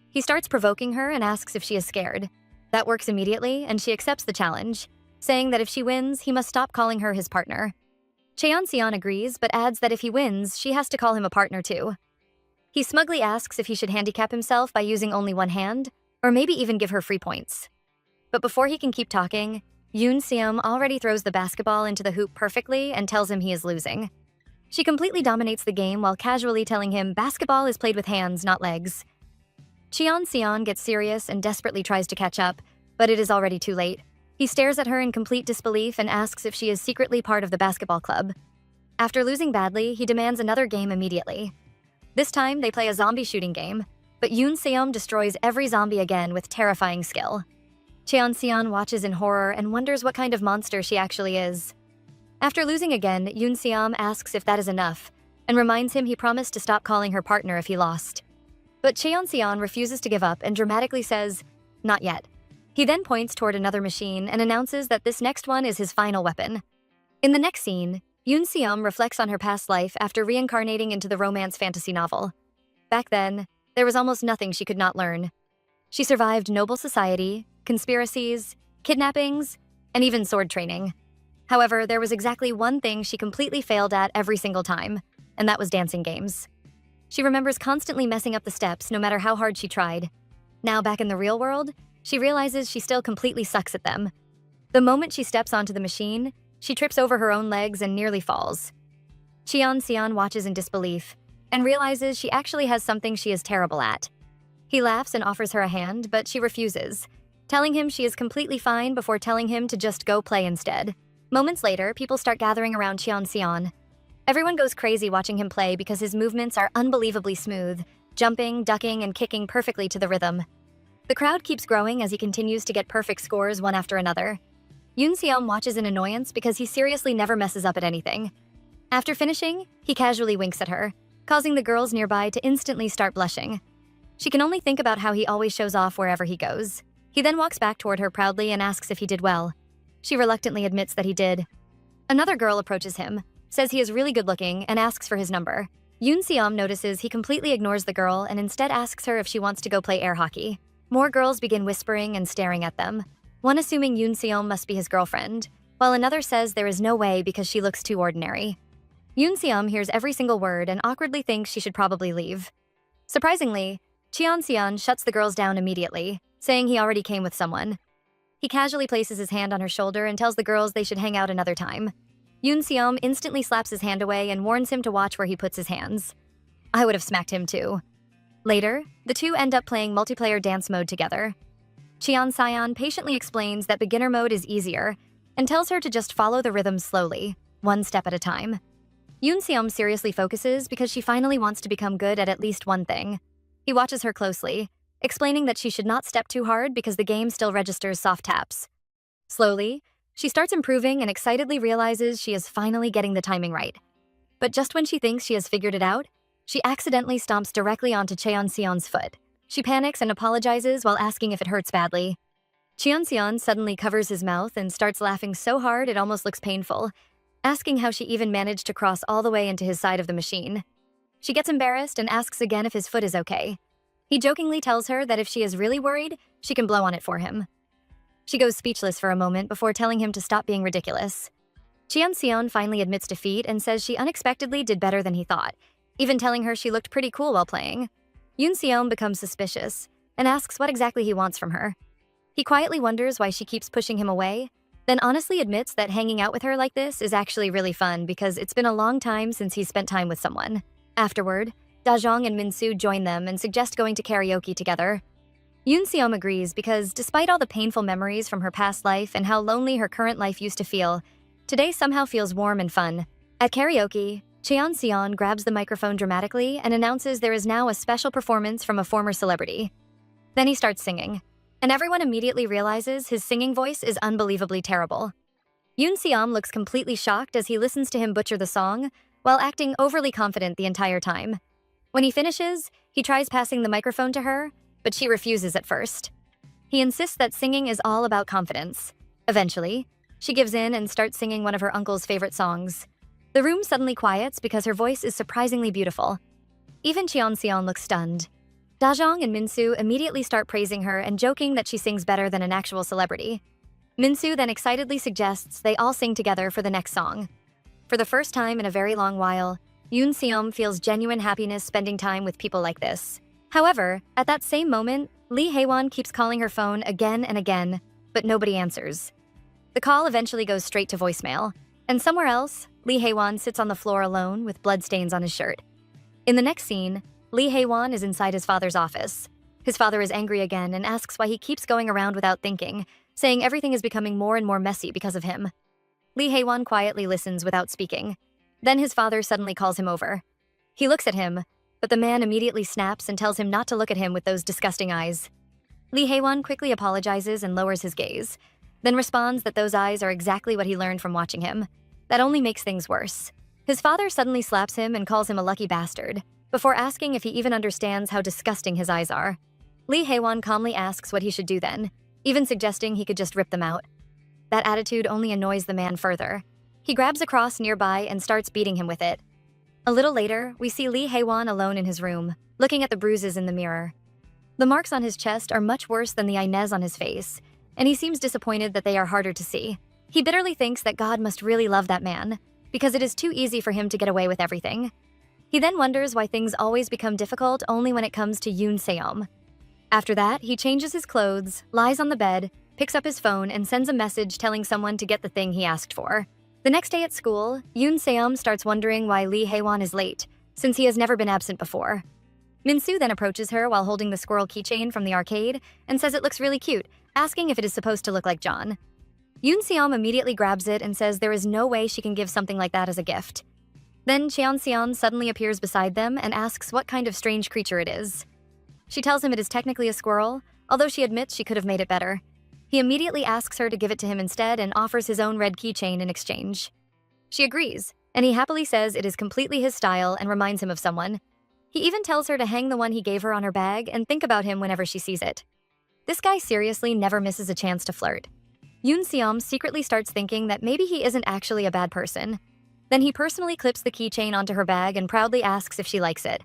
He starts provoking her and asks if she is scared. That works immediately, and she accepts the challenge, saying that if she wins, he must stop calling her his partner. Cheon Seon agrees, but adds that if he wins, she has to call him a partner too. He smugly asks if he should handicap himself by using only one hand, or maybe even give her free points. But before he can keep talking, Yoon Se-eom already throws the basketball into the hoop perfectly and tells him he is losing. She completely dominates the game while casually telling him basketball is played with hands, not legs. Cheon Seon gets serious and desperately tries to catch up, but it is already too late. He stares at her in complete disbelief and asks if she is secretly part of the basketball club. After losing badly, he demands another game immediately. This time, they play a zombie shooting game, but Yoon Se-eom destroys every zombie again with terrifying skill. Cheon Seon watches in horror and wonders what kind of monster she actually is. After losing again, Yoon Se-eom asks if that is enough, and reminds him he promised to stop calling her partner if he lost. But Cheon Seon refuses to give up and dramatically says, "Not yet." He then points toward another machine and announces that this next one is his final weapon. In the next scene, Yoon Se-eom reflects on her past life after reincarnating into the romance fantasy novel. Back then, there was almost nothing she could not learn. She survived noble society, conspiracies, kidnappings, and even sword training. However, there was exactly one thing she completely failed at every single time, and that was dancing games. She remembers constantly messing up the steps no matter how hard she tried. Now back in the real world, she realizes she still completely sucks at them. The moment she steps onto the machine, she trips over her own legs and nearly falls. Cheon Seon watches in disbelief and realizes she actually has something she is terrible at. He laughs and offers her a hand, but she refuses, telling him she is completely fine before telling him to just go play instead. Moments later, people start gathering around Cheon Seon. Everyone goes crazy watching him play because his movements are unbelievably smooth, jumping, ducking, and kicking perfectly to the rhythm. The crowd keeps growing as he continues to get perfect scores one after another. Yoon Se-eom watches in annoyance because he seriously never messes up at anything. After finishing, he casually winks at her. causing the girls nearby to instantly start blushing. She can only think about how he always shows off wherever he goes. He then walks back toward her proudly and asks if he did well. She reluctantly admits that he did. Another girl approaches him, says he is really good looking, and asks for his number. Yoon Se-om notices he completely ignores the girl and instead asks her if she wants to go play air hockey. More girls begin whispering and staring at them, one assuming Yoon Se-om must be his girlfriend, while another says there is no way because she looks too ordinary. Yoon Se-om hears every single word and awkwardly thinks she should probably leave. Surprisingly, Cheon Seon shuts the girls down immediately, saying he already came with someone. He casually places his hand on her shoulder and tells the girls they should hang out another time. Yoon Se-om instantly slaps his hand away and warns him to watch where he puts his hands. I would have smacked him too. Later, the two end up playing multiplayer dance mode together. Cheon Seon patiently explains that beginner mode is easier and tells her to just follow the rhythm slowly, one step at a time. Yoon Se-om seriously focuses because she finally wants to become good at least one thing. He watches her closely, explaining that she should not step too hard because the game still registers soft taps. Slowly, she starts improving and excitedly realizes she is finally getting the timing right. But just when she thinks she has figured it out, she accidentally stomps directly onto Cheon Seon's foot. She panics and apologizes while asking if it hurts badly. Cheon Seon suddenly covers his mouth and starts laughing so hard it almost looks painful, asking how she even managed to cross all the way into his side of the machine. She gets embarrassed and asks again if his foot is okay. He jokingly tells her that if she is really worried, she can blow on it for him. She goes speechless for a moment before telling him to stop being ridiculous. Cheon Seon finally admits defeat and says she unexpectedly did better than he thought, even telling her she looked pretty cool while playing. Yoon Se-om becomes suspicious and asks what exactly he wants from her. He quietly wonders why she keeps pushing him away, then honestly admits that hanging out with her like this is actually really fun because it's been a long time since he's spent time with someone. Afterward, Dajong and Min-soo join them and suggest going to karaoke together. Yoon Se-om agrees because despite all the painful memories from her past life and how lonely her current life used to feel, today somehow feels warm and fun. At karaoke, Cheon Seon grabs the microphone dramatically and announces there is now a special performance from a former celebrity. Then he starts singing, and everyone immediately realizes his singing voice is unbelievably terrible. Yoon Se-om looks completely shocked as he listens to him butcher the song, while acting overly confident the entire time. When he finishes, he tries passing the microphone to her, but she refuses at first. He insists that singing is all about confidence. Eventually, she gives in and starts singing one of her uncle's favorite songs. The room suddenly quiets because her voice is surprisingly beautiful. Even Cheon Seon looks stunned. Dajong and Min-soo immediately start praising her and joking that she sings better than an actual celebrity. Min-soo then excitedly suggests they all sing together for the next song. For the first time in a very long while, Yoon Se-om feels genuine happiness spending time with people like this. However, at that same moment, Lee Hae-won keeps calling her phone again and again, but nobody answers. The call eventually goes straight to voicemail, and somewhere else, Lee Hae-won sits on the floor alone with bloodstains on his shirt. In the next scene, Lee Hae-won is inside his father's office. His father is angry again and asks why he keeps going around without thinking, saying everything is becoming more and more messy because of him. Lee Hae-won quietly listens without speaking. Then his father suddenly calls him over. He looks at him, but the man immediately snaps and tells him not to look at him with those disgusting eyes. Lee Hae-won quickly apologizes and lowers his gaze, then responds that those eyes are exactly what he learned from watching him. That only makes things worse. His father suddenly slaps him and calls him a lucky bastard, before asking if he even understands how disgusting his eyes are. Lee Hae-won calmly asks what he should do then, even suggesting he could just rip them out. That attitude only annoys the man further. He grabs a cross nearby and starts beating him with it. A little later, we see Lee Hae-won alone in his room, looking at the bruises in the mirror. The marks on his chest are much worse than the inez on his face, and he seems disappointed that they are harder to see. He bitterly thinks that God must really love that man, because it is too easy for him to get away with everything. He then wonders why things always become difficult only when it comes to Yoon Se-om. After that, he changes his clothes, lies on the bed, picks up his phone, and sends a message telling someone to get the thing he asked for. The next day at school, Yoon Se-om starts wondering why Lee Hae-won is late, since he has never been absent before. Min-soo then approaches her while holding the squirrel keychain from the arcade and says it looks really cute, asking if it is supposed to look like John. Yoon Se-om immediately grabs it and says there is no way she can give something like that as a gift. Then Cheon Seon suddenly appears beside them and asks what kind of strange creature it is. She tells him it is technically a squirrel, although she admits she could have made it better. He immediately asks her to give it to him instead and offers his own red keychain in exchange. She agrees, and he happily says it is completely his style and reminds him of someone, He even tells her to hang the one he gave her on her bag and think about him whenever she sees it. This guy seriously never misses a chance to flirt. Yoon Seom secretly starts thinking that maybe he isn't actually a bad person. Then he personally clips the keychain onto her bag and proudly asks if she likes it.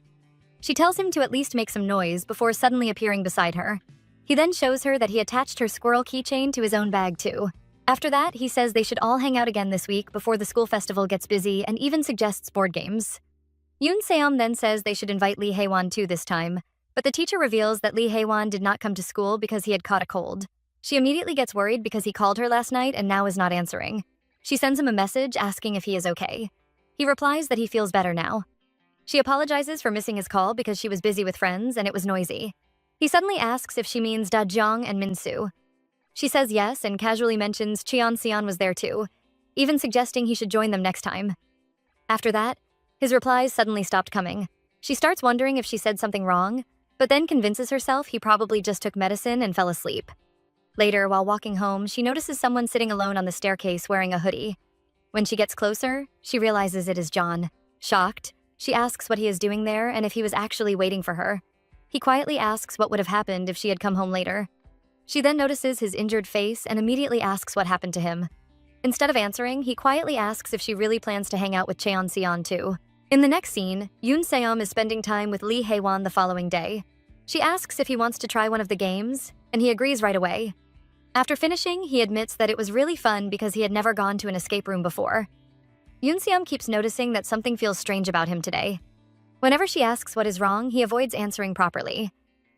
She tells him to at least make some noise before suddenly appearing beside her. He then shows her that he attached her squirrel keychain to his own bag too. After that, he says they should all hang out again this week before the school festival gets busy and even suggests board games. Yoon Seom then says they should invite Lee Haewon too this time, but the teacher reveals that Lee Haewon did not come to school because he had caught a cold. She immediately gets worried because he called her last night and now is not answering. She sends him a message asking if he is okay. He replies that he feels better now. She apologizes for missing his call because she was busy with friends and it was noisy. He suddenly asks if she means Da Jeong and Min-soo. She says yes and casually mentions Cheon Seon was there too, even suggesting he should join them next time. After that, his replies suddenly stopped coming. She starts wondering if she said something wrong, but then convinces herself he probably just took medicine and fell asleep. Later, while walking home, she notices someone sitting alone on the staircase wearing a hoodie. When she gets closer, she realizes it is John. Shocked, she asks what he is doing there and if he was actually waiting for her. He quietly asks what would have happened if she had come home later. She then notices his injured face and immediately asks what happened to him. Instead of answering, he quietly asks if she really plans to hang out with Cheon Seon too. In the next scene, Yoon Seom is spending time with Lee Haewon the following day. She asks if he wants to try one of the games, and he agrees right away. After finishing, he admits that it was really fun because he had never gone to an escape room before. Yoon Seom keeps noticing that something feels strange about him today. Whenever she asks what is wrong, he avoids answering properly.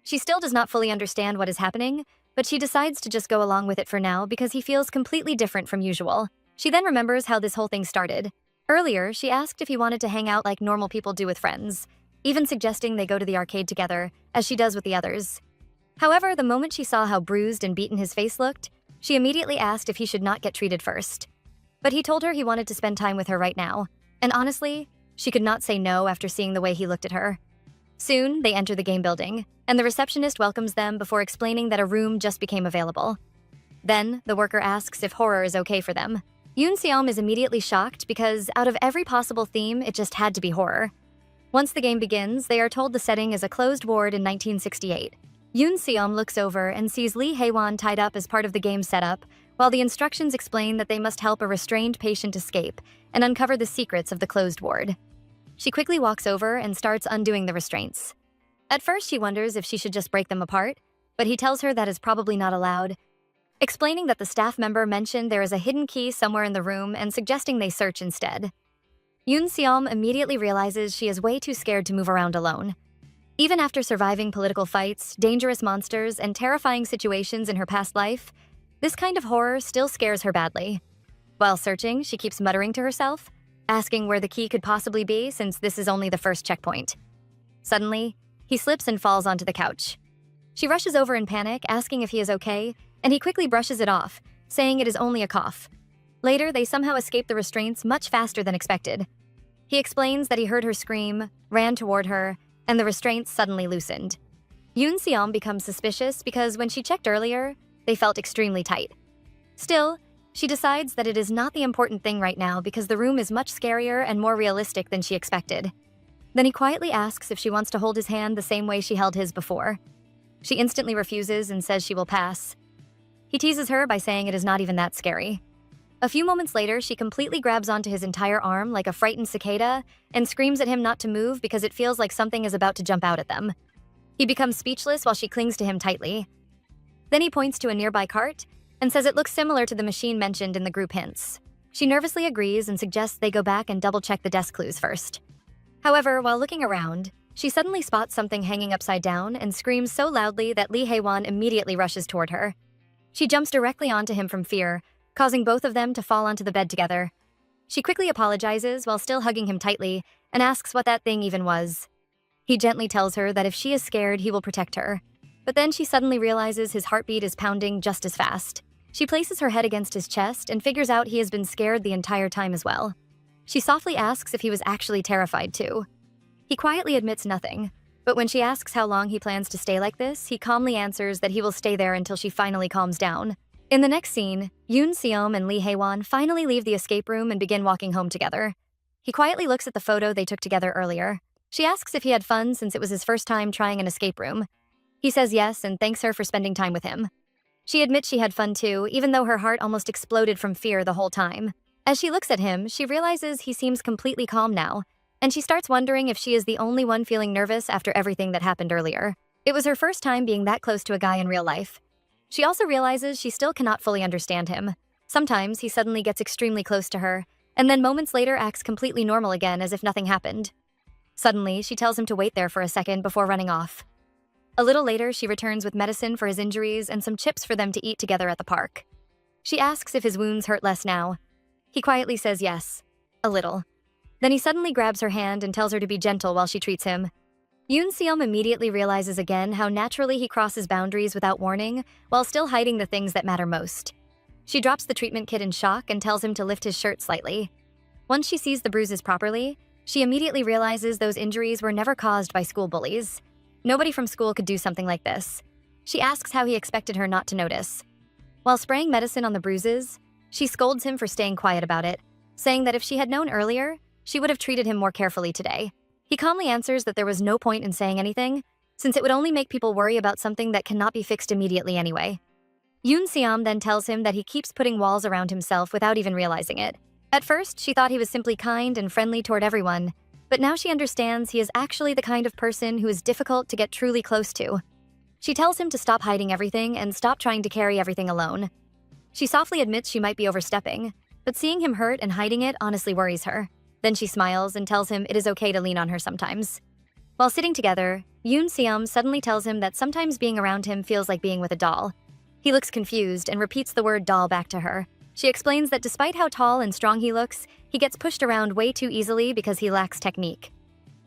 She still does not fully understand what is happening, but she decides to just go along with it for now because he feels completely different from usual. She then remembers how this whole thing started. Earlier, she asked if he wanted to hang out like normal people do with friends, even suggesting they go to the arcade together, as she does with the others. However, the moment she saw how bruised and beaten his face looked, she immediately asked if he should not get treated first. But he told her he wanted to spend time with her right now, and honestly, she could not say no after seeing the way he looked at her. Soon, they enter the game building, and the receptionist welcomes them before explaining that a room just became available. Then, the worker asks if horror is okay for them. Yoon Seom is immediately shocked because, out of every possible theme, it just had to be horror. Once the game begins, they are told the setting is a closed ward in 1968. Yoon Seom looks over and sees Lee Haewon tied up as part of the game's setup, while the instructions explain that they must help a restrained patient escape and uncover the secrets of the closed ward. She quickly walks over and starts undoing the restraints. At first, she wonders if she should just break them apart, but he tells her that is probably not allowed, explaining that the staff member mentioned there is a hidden key somewhere in the room and suggesting they search instead. Yoon Seom immediately realizes she is way too scared to move around alone. Even after surviving political fights, dangerous monsters, and terrifying situations in her past life, this kind of horror still scares her badly. While searching, she keeps muttering to herself, asking where the key could possibly be since this is only the first checkpoint. Suddenly, he slips and falls onto the couch. She rushes over in panic, asking if he is okay, and he quickly brushes it off, saying it is only a cough. Later, they somehow escape the restraints much faster than expected. He explains that he heard her scream, ran toward her, and the restraints suddenly loosened. Yoon Seom becomes suspicious because when she checked earlier, they felt extremely tight. Still, she decides that it is not the important thing right now because the room is much scarier and more realistic than she expected. Then he quietly asks if she wants to hold his hand the same way she held his before. She instantly refuses and says she will pass. He teases her by saying it is not even that scary. A few moments later, she completely grabs onto his entire arm like a frightened cicada and screams at him not to move because it feels like something is about to jump out at them. He becomes speechless while she clings to him tightly. Then he points to a nearby cart and says it looks similar to the machine mentioned in the group hints. She nervously agrees and suggests they go back and double-check the desk clues first. However, while looking around, she suddenly spots something hanging upside down and screams so loudly that Lee Haewon immediately rushes toward her. She jumps directly onto him from fear, causing both of them to fall onto the bed together. She quickly apologizes while still hugging him tightly and asks what that thing even was. He gently tells her that if she is scared, he will protect her. But then she suddenly realizes his heartbeat is pounding just as fast. She places her head against his chest and figures out he has been scared the entire time as well. She softly asks if he was actually terrified too. He quietly admits nothing, but when she asks how long he plans to stay like this, he calmly answers that he will stay there until she finally calms down. In the next scene, Yoon Seom and Lee Haewon finally leave the escape room and begin walking home together. He quietly looks at the photo they took together earlier. She asks if he had fun since it was his first time trying an escape room. He says yes and thanks her for spending time with him. She admits she had fun too, even though her heart almost exploded from fear the whole time. As she looks at him, she realizes he seems completely calm now, and she starts wondering if she is the only one feeling nervous after everything that happened earlier. It was her first time being that close to a guy in real life. She also realizes she still cannot fully understand him. Sometimes he suddenly gets extremely close to her, and then moments later acts completely normal again as if nothing happened. Suddenly, she tells him to wait there for a second before running off. A little later, she returns with medicine for his injuries and some chips for them to eat together at the park. She asks if his wounds hurt less now. He quietly says yes, a little. Then he suddenly grabs her hand and tells her to be gentle while she treats him. Yoon Seom immediately realizes again how naturally he crosses boundaries without warning, while still hiding the things that matter most. She drops the treatment kit in shock and tells him to lift his shirt slightly. Once she sees the bruises properly, she immediately realizes those injuries were never caused by school bullies. Nobody from school could do something like this. She asks how he expected her not to notice. While spraying medicine on the bruises, she scolds him for staying quiet about it, saying that if she had known earlier, she would have treated him more carefully today. He calmly answers that there was no point in saying anything, since it would only make people worry about something that cannot be fixed immediately anyway. Yoon Seom then tells him that he keeps putting walls around himself without even realizing it. At first, she thought he was simply kind and friendly toward everyone, but now she understands he is actually the kind of person who is difficult to get truly close to. She tells him to stop hiding everything and stop trying to carry everything alone. She softly admits she might be overstepping, but seeing him hurt and hiding it honestly worries her. Then she smiles and tells him it is okay to lean on her sometimes. While sitting together, Yoon Seom suddenly tells him that sometimes being around him feels like being with a doll. He looks confused and repeats the word doll back to her. She explains that despite how tall and strong he looks, he gets pushed around way too easily because he lacks technique.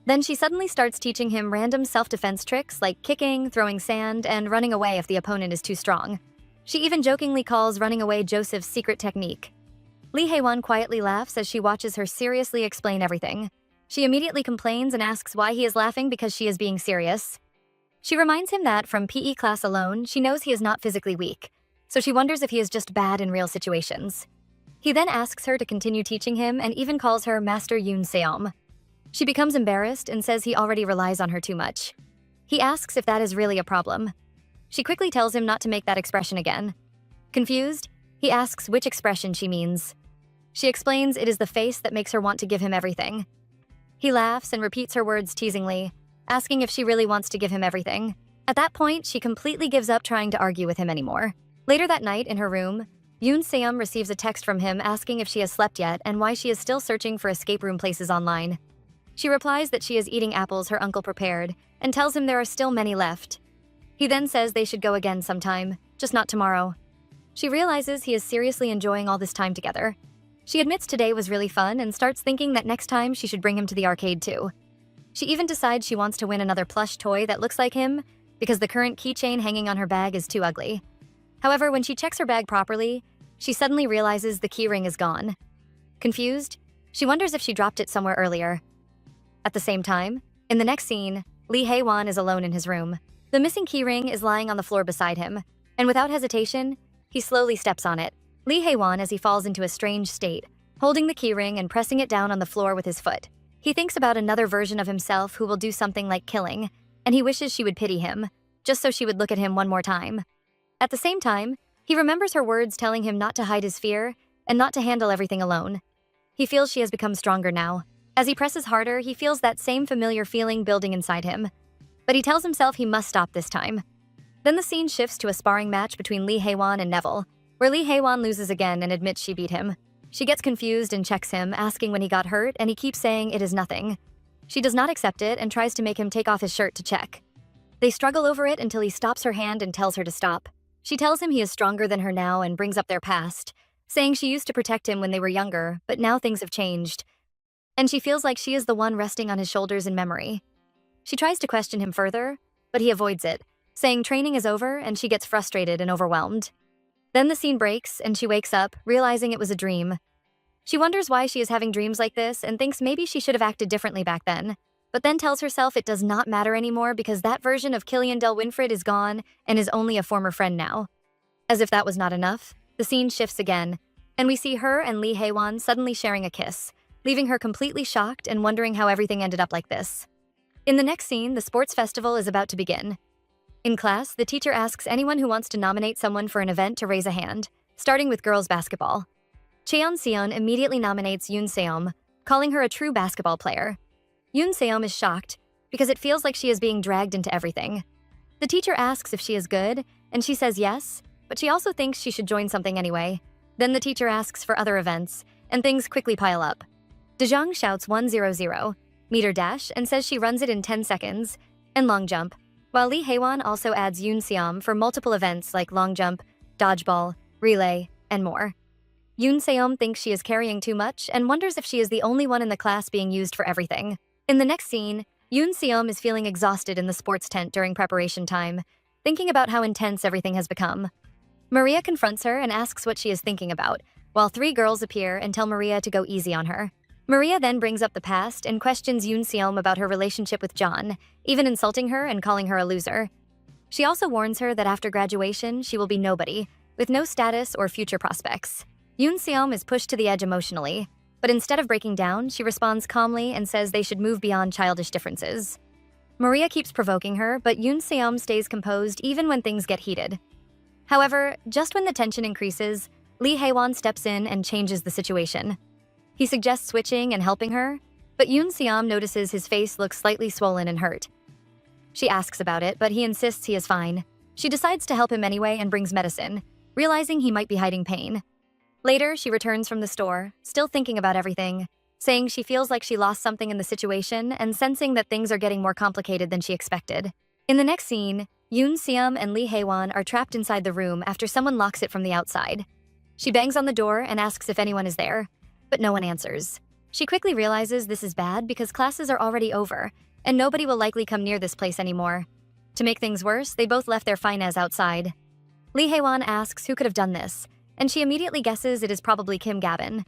Then she suddenly starts teaching him random self-defense tricks like kicking, throwing sand, and running away if the opponent is too strong. She even jokingly calls running away Joseph's secret technique. Lee Hae-won quietly laughs as she watches her seriously explain everything. She immediately complains and asks why he is laughing because she is being serious. She reminds him that from PE class alone, she knows he is not physically weak, so she wonders if he is just bad in real situations. He then asks her to continue teaching him and even calls her Master Yoon Seom. She becomes embarrassed and says he already relies on her too much. He asks if that is really a problem. She quickly tells him not to make that expression again. Confused, he asks which expression she means. She explains it is the face that makes her want to give him everything. He laughs and repeats her words teasingly, asking if she really wants to give him everything. At that point, she completely gives up trying to argue with him anymore. Later that night, in her room, Yoon Seom receives a text from him asking if she has slept yet and why she is still searching for escape room places online. She replies that she is eating apples her uncle prepared and tells him there are still many left. He then says they should go again sometime, just not tomorrow. She realizes he is seriously enjoying all this time together. She admits today was really fun and starts thinking that next time she should bring him to the arcade too. She even decides she wants to win another plush toy that looks like him because the current keychain hanging on her bag is too ugly. However, when she checks her bag properly, she suddenly realizes the keyring is gone. Confused, she wonders if she dropped it somewhere earlier. At the same time, in the next scene, Lee Hae-won is alone in his room. The missing keyring is lying on the floor beside him, and without hesitation, he slowly steps on it. Lee Hae-won as he falls into a strange state, holding the keyring and pressing it down on the floor with his foot. He thinks about another version of himself who will do something like killing, and he wishes she would pity him, just so she would look at him one more time. At the same time, he remembers her words telling him not to hide his fear and not to handle everything alone. He feels she has become stronger now. As he presses harder, he feels that same familiar feeling building inside him. But he tells himself he must stop this time. Then the scene shifts to a sparring match between Lee Hae-won and Neville, where Lee Hae-won loses again and admits she beat him. She gets confused and checks him, asking when he got hurt, and he keeps saying it is nothing. She does not accept it and tries to make him take off his shirt to check. They struggle over it until he stops her hand and tells her to stop. She tells him he is stronger than her now and brings up their past, saying she used to protect him when they were younger, but now things have changed. And she feels like she is the one resting on his shoulders in memory. She tries to question him further, but he avoids it, saying training is over and she gets frustrated and overwhelmed. Then the scene breaks and she wakes up, realizing it was a dream. She wonders why she is having dreams like this and thinks maybe she should have acted differently back then, but then tells herself it does not matter anymore because that version of Killian Del Winfred is gone and is only a former friend now. As if that was not enough, the scene shifts again, and we see her and Lee Hae-won suddenly sharing a kiss, leaving her completely shocked and wondering how everything ended up like this. In the next scene, the sports festival is about to begin. In class, the teacher asks anyone who wants to nominate someone for an event to raise a hand, starting with girls' basketball. Cheon-seon immediately nominates Yoon Seom, calling her a true basketball player. Yoon Seom is shocked because it feels like she is being dragged into everything. The teacher asks if she is good, and she says yes, but she also thinks she should join something anyway. Then the teacher asks for other events, and things quickly pile up. Dejong shouts 100 meter dash and says she runs it in 10 seconds, and long jump, while Lee Haewon also adds Yoon Seom for multiple events like long jump, dodgeball, relay, and more. Yoon Seom thinks she is carrying too much and wonders if she is the only one in the class being used for everything. In the next scene, Yoon Seom is feeling exhausted in the sports tent during preparation time, thinking about how intense everything has become. Maria confronts her and asks what she is thinking about, while 3 girls appear and tell Maria to go easy on her. Maria then brings up the past and questions Yoon Seom about her relationship with John, even insulting her and calling her a loser. She also warns her that after graduation, she will be nobody, with no status or future prospects. Yoon Seom is pushed to the edge emotionally, but instead of breaking down, she responds calmly and says they should move beyond childish differences. Maria keeps provoking her, but Yoon Seom stays composed even when things get heated. However, just when the tension increases, Lee Haewon steps in and changes the situation. He suggests switching and helping her, but Yoon Seom notices his face looks slightly swollen and hurt. She asks about it, but he insists he is fine. She decides to help him anyway and brings medicine, realizing he might be hiding pain. Later, she returns from the store, still thinking about everything, saying she feels like she lost something in the situation and sensing that things are getting more complicated than she expected. In the next scene, Yoon Seom and Lee Haewon are trapped inside the room after someone locks it from the outside. She bangs on the door and asks if anyone is there, but no one answers. She quickly realizes this is bad because classes are already over, and nobody will likely come near this place anymore. To make things worse, they both left their finesse outside. Lee Haewon asks who could have done this, and she immediately guesses it is probably Kim Gavin.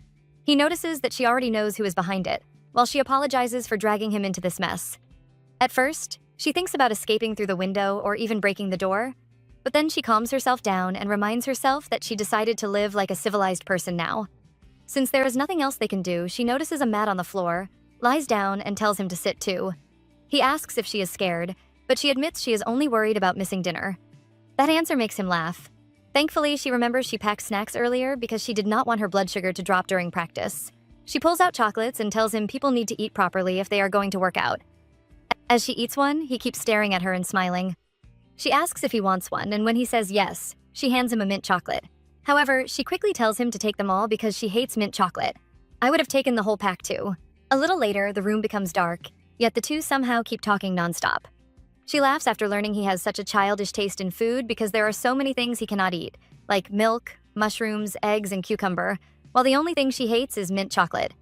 He notices that she already knows who is behind it, while she apologizes for dragging him into this mess. At first, she thinks about escaping through the window or even breaking the door, but then she calms herself down and reminds herself that she decided to live like a civilized person now. Since there is nothing else they can do, she notices a mat on the floor, lies down, and tells him to sit too. He asks if she is scared, but she admits she is only worried about missing dinner. That answer makes him laugh. Thankfully, she remembers she packed snacks earlier because she did not want her blood sugar to drop during practice. She pulls out chocolates and tells him people need to eat properly if they are going to work out. As she eats one, he keeps staring at her and smiling. She asks if he wants one, and when he says yes, she hands him a mint chocolate. However, she quickly tells him to take them all because she hates mint chocolate. I would have taken the whole pack too. A little later, the room becomes dark, yet the two somehow keep talking nonstop. She laughs after learning he has such a childish taste in food because there are so many things he cannot eat, like milk, mushrooms, eggs, and cucumber, while the only thing she hates is mint chocolate.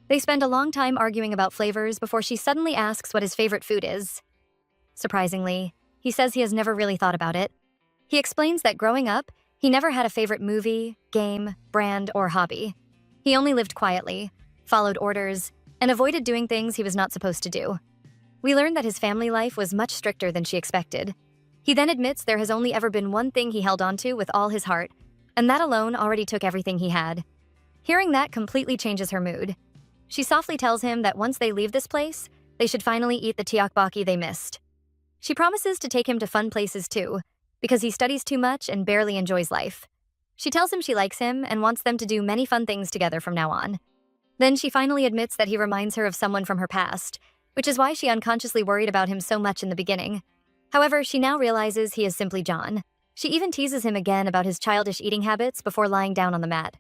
They spend a long time arguing about flavors before she suddenly asks what his favorite food is. Surprisingly, he says he has never really thought about it. He explains that growing up, he never had a favorite movie, game, brand, or hobby. He only lived quietly, followed orders, and avoided doing things he was not supposed to do. We learn that his family life was much stricter than she expected. He then admits there has only ever been one thing he held onto with all his heart, and that alone already took everything he had. Hearing that completely changes her mood. She softly tells him that once they leave this place, they should finally eat the tteokbokki they missed. She promises to take him to fun places too, because he studies too much and barely enjoys life. She tells him she likes him and wants them to do many fun things together from now on. Then she finally admits that he reminds her of someone from her past, which is why she unconsciously worried about him so much in the beginning. However, she now realizes he is simply John. She even teases him again about his childish eating habits before lying down on the mat.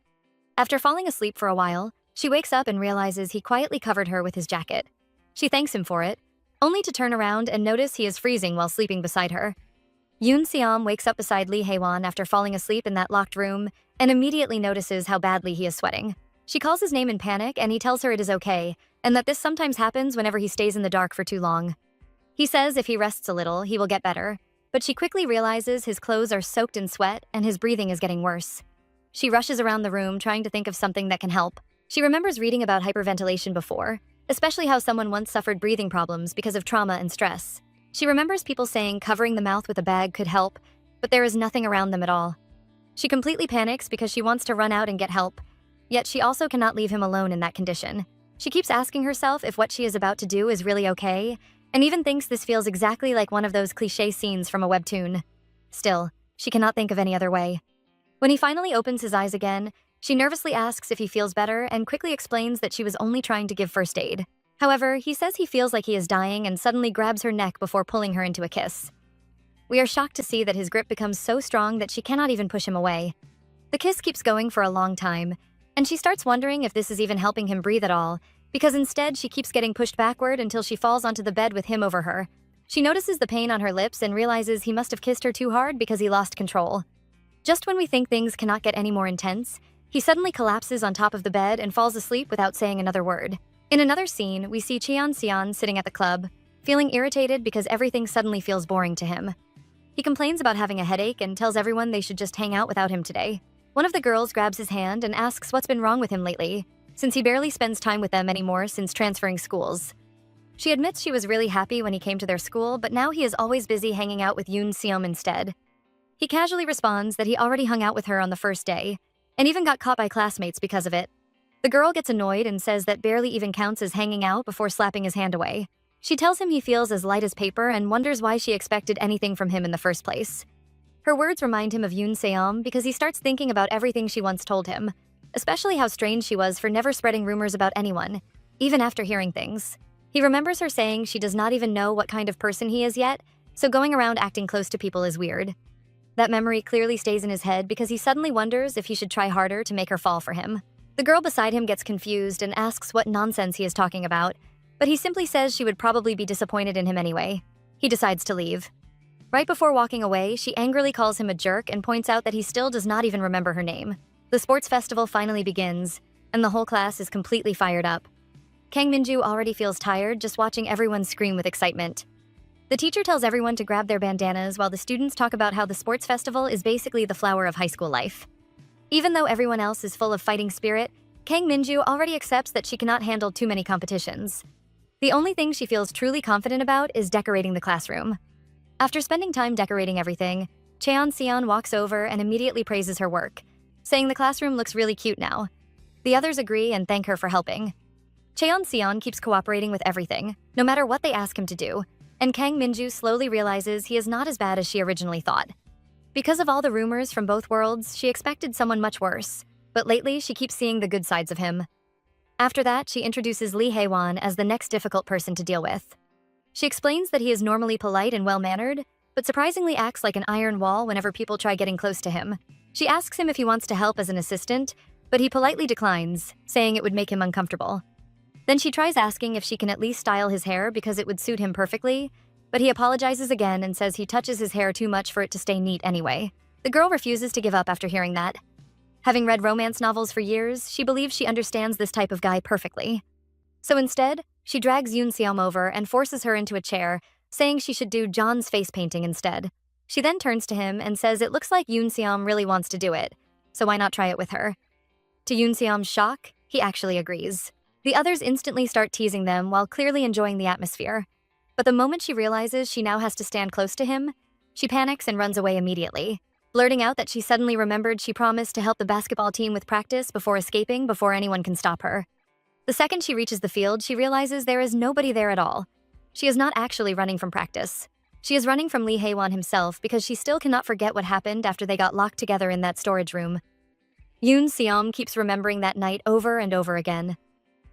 After falling asleep for a while, she wakes up and realizes he quietly covered her with his jacket. She thanks him for it, only to turn around and notice he is freezing while sleeping beside her. Yoon Seom wakes up beside Lee Haewon after falling asleep in that locked room and immediately notices how badly he is sweating. She calls his name in panic and he tells her it is okay, and that this sometimes happens whenever he stays in the dark for too long. He says if he rests a little, he will get better, but she quickly realizes his clothes are soaked in sweat and his breathing is getting worse. She rushes around the room trying to think of something that can help. She remembers reading about hyperventilation before, especially how someone once suffered breathing problems because of trauma and stress. She remembers people saying covering the mouth with a bag could help, but there is nothing around them at all. She completely panics because she wants to run out and get help, yet she also cannot leave him alone in that condition. She keeps asking herself if what she is about to do is really okay, and even thinks this feels exactly like one of those cliché scenes from a webtoon. Still, she cannot think of any other way. When he finally opens his eyes again, she nervously asks if he feels better and quickly explains that she was only trying to give first aid. However, he says he feels like he is dying and suddenly grabs her neck before pulling her into a kiss. We are shocked to see that his grip becomes so strong that she cannot even push him away. The kiss keeps going for a long time, and she starts wondering if this is even helping him breathe at all, because instead she keeps getting pushed backward until she falls onto the bed with him over her. She notices the pain on her lips and realizes he must have kissed her too hard because he lost control. Just when we think things cannot get any more intense, he suddenly collapses on top of the bed and falls asleep without saying another word. In another scene, we see Cheon Seon sitting at the club, feeling irritated because everything suddenly feels boring to him. He complains about having a headache and tells everyone they should just hang out without him today. One of the girls grabs his hand and asks what's been wrong with him lately, since he barely spends time with them anymore since transferring schools. She admits she was really happy when he came to their school, but now he is always busy hanging out with Yoon Seom instead. He casually responds that he already hung out with her on the first day, and even got caught by classmates because of it. The girl gets annoyed and says that barely even counts as hanging out before slapping his hand away. She tells him he feels as light as paper and wonders why she expected anything from him in the first place. Her words remind him of Yoon Seom because he starts thinking about everything she once told him, especially how strange she was for never spreading rumors about anyone, even after hearing things. He remembers her saying she does not even know what kind of person he is yet, so going around acting close to people is weird. That memory clearly stays in his head because he suddenly wonders if he should try harder to make her fall for him. The girl beside him gets confused and asks what nonsense he is talking about, but he simply says she would probably be disappointed in him anyway. He decides to leave. Right before walking away, she angrily calls him a jerk and points out that he still does not even remember her name. The sports festival finally begins, and the whole class is completely fired up. Kang Minju already feels tired just watching everyone scream with excitement. The teacher tells everyone to grab their bandanas while the students talk about how the sports festival is basically the flower of high school life. Even though everyone else is full of fighting spirit, Kang Minju already accepts that she cannot handle too many competitions. The only thing she feels truly confident about is decorating the classroom. After spending time decorating everything, Cheon Seon walks over and immediately praises her work, saying the classroom looks really cute now. The others agree and thank her for helping. Cheon Seon keeps cooperating with everything, no matter what they ask him to do, and Kang Minju slowly realizes he is not as bad as she originally thought. Because of all the rumors from both worlds, she expected someone much worse, but lately she keeps seeing the good sides of him. After that, she introduces Lee Hae-won as the next difficult person to deal with. She explains that he is normally polite and well-mannered, but surprisingly acts like an iron wall whenever people try getting close to him. She asks him if he wants to help as an assistant, but he politely declines, saying it would make him uncomfortable. Then she tries asking if she can at least style his hair because it would suit him perfectly, but he apologizes again and says he touches his hair too much for it to stay neat anyway. The girl refuses to give up after hearing that. Having read romance novels for years, she believes she understands this type of guy perfectly. So instead, she drags Yoon Seom over and forces her into a chair, saying she should do John's face painting instead. She then turns to him and says it looks like Yoon Seom really wants to do it, so why not try it with her? To Yoon Seom's shock, he actually agrees. The others instantly start teasing them while clearly enjoying the atmosphere. But the moment she realizes she now has to stand close to him, she panics and runs away immediately, blurting out that she suddenly remembered she promised to help the basketball team with practice before escaping before anyone can stop her. The second she reaches the field, she realizes there is nobody there at all. She is not actually running from practice. She is running from Lee Hae-won himself because she still cannot forget what happened after they got locked together in that storage room. Yoon Seom keeps remembering that night over and over again.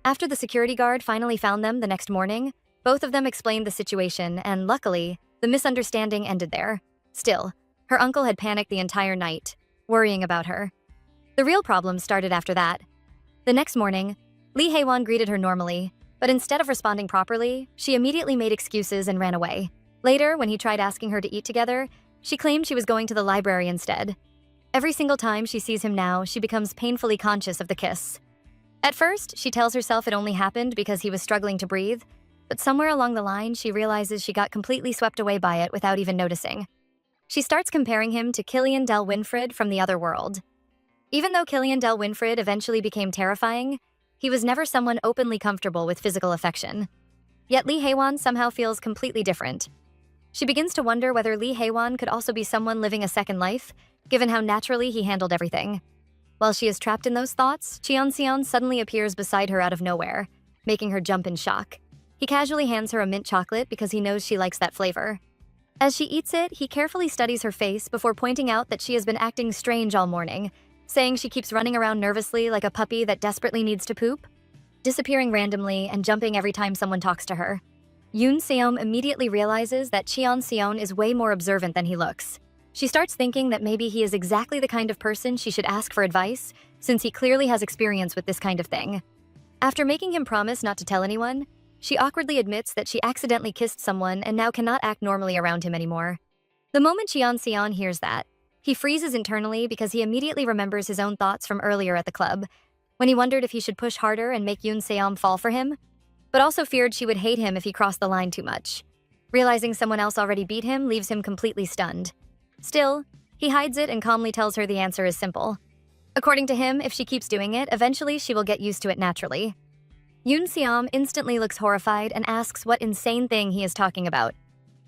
After the security guard finally found them the next morning, both of them explained the situation, and luckily, the misunderstanding ended there. Still, her uncle had panicked the entire night, worrying about her. The real problem started after that. The next morning, Lee Hae-won greeted her normally, but instead of responding properly, she immediately made excuses and ran away. Later, when he tried asking her to eat together, she claimed she was going to the library instead. Every single time she sees him now, she becomes painfully conscious of the kiss. At first, she tells herself it only happened because he was struggling to breathe, but somewhere along the line, she realizes she got completely swept away by it without even noticing. She starts comparing him to Killian Del Winfred from the other world. Even though Killian Del Winfred eventually became terrifying, he was never someone openly comfortable with physical affection. Yet Lee Hae-won somehow feels completely different. She begins to wonder whether Lee Hae-won could also be someone living a second life, given how naturally he handled everything. While she is trapped in those thoughts, Cheon Seon suddenly appears beside her out of nowhere, making her jump in shock. He casually hands her a mint chocolate because he knows she likes that flavor. As she eats it, he carefully studies her face before pointing out that she has been acting strange all morning, saying she keeps running around nervously like a puppy that desperately needs to poop, disappearing randomly and jumping every time someone talks to her. Yoon Seom immediately realizes that Cheon Seon is way more observant than he looks. She starts thinking that maybe he is exactly the kind of person she should ask for advice, since he clearly has experience with this kind of thing. After making him promise not to tell anyone, she awkwardly admits that she accidentally kissed someone and now cannot act normally around him anymore. The moment Cheon Seon hears that, he freezes internally because he immediately remembers his own thoughts from earlier at the club, when he wondered if he should push harder and make Yoon Seom fall for him, but also feared she would hate him if he crossed the line too much. Realizing someone else already beat him leaves him completely stunned. Still, he hides it and calmly tells her the answer is simple. According to him, if she keeps doing it, eventually she will get used to it naturally. Yoon Seom instantly looks horrified and asks what insane thing he is talking about.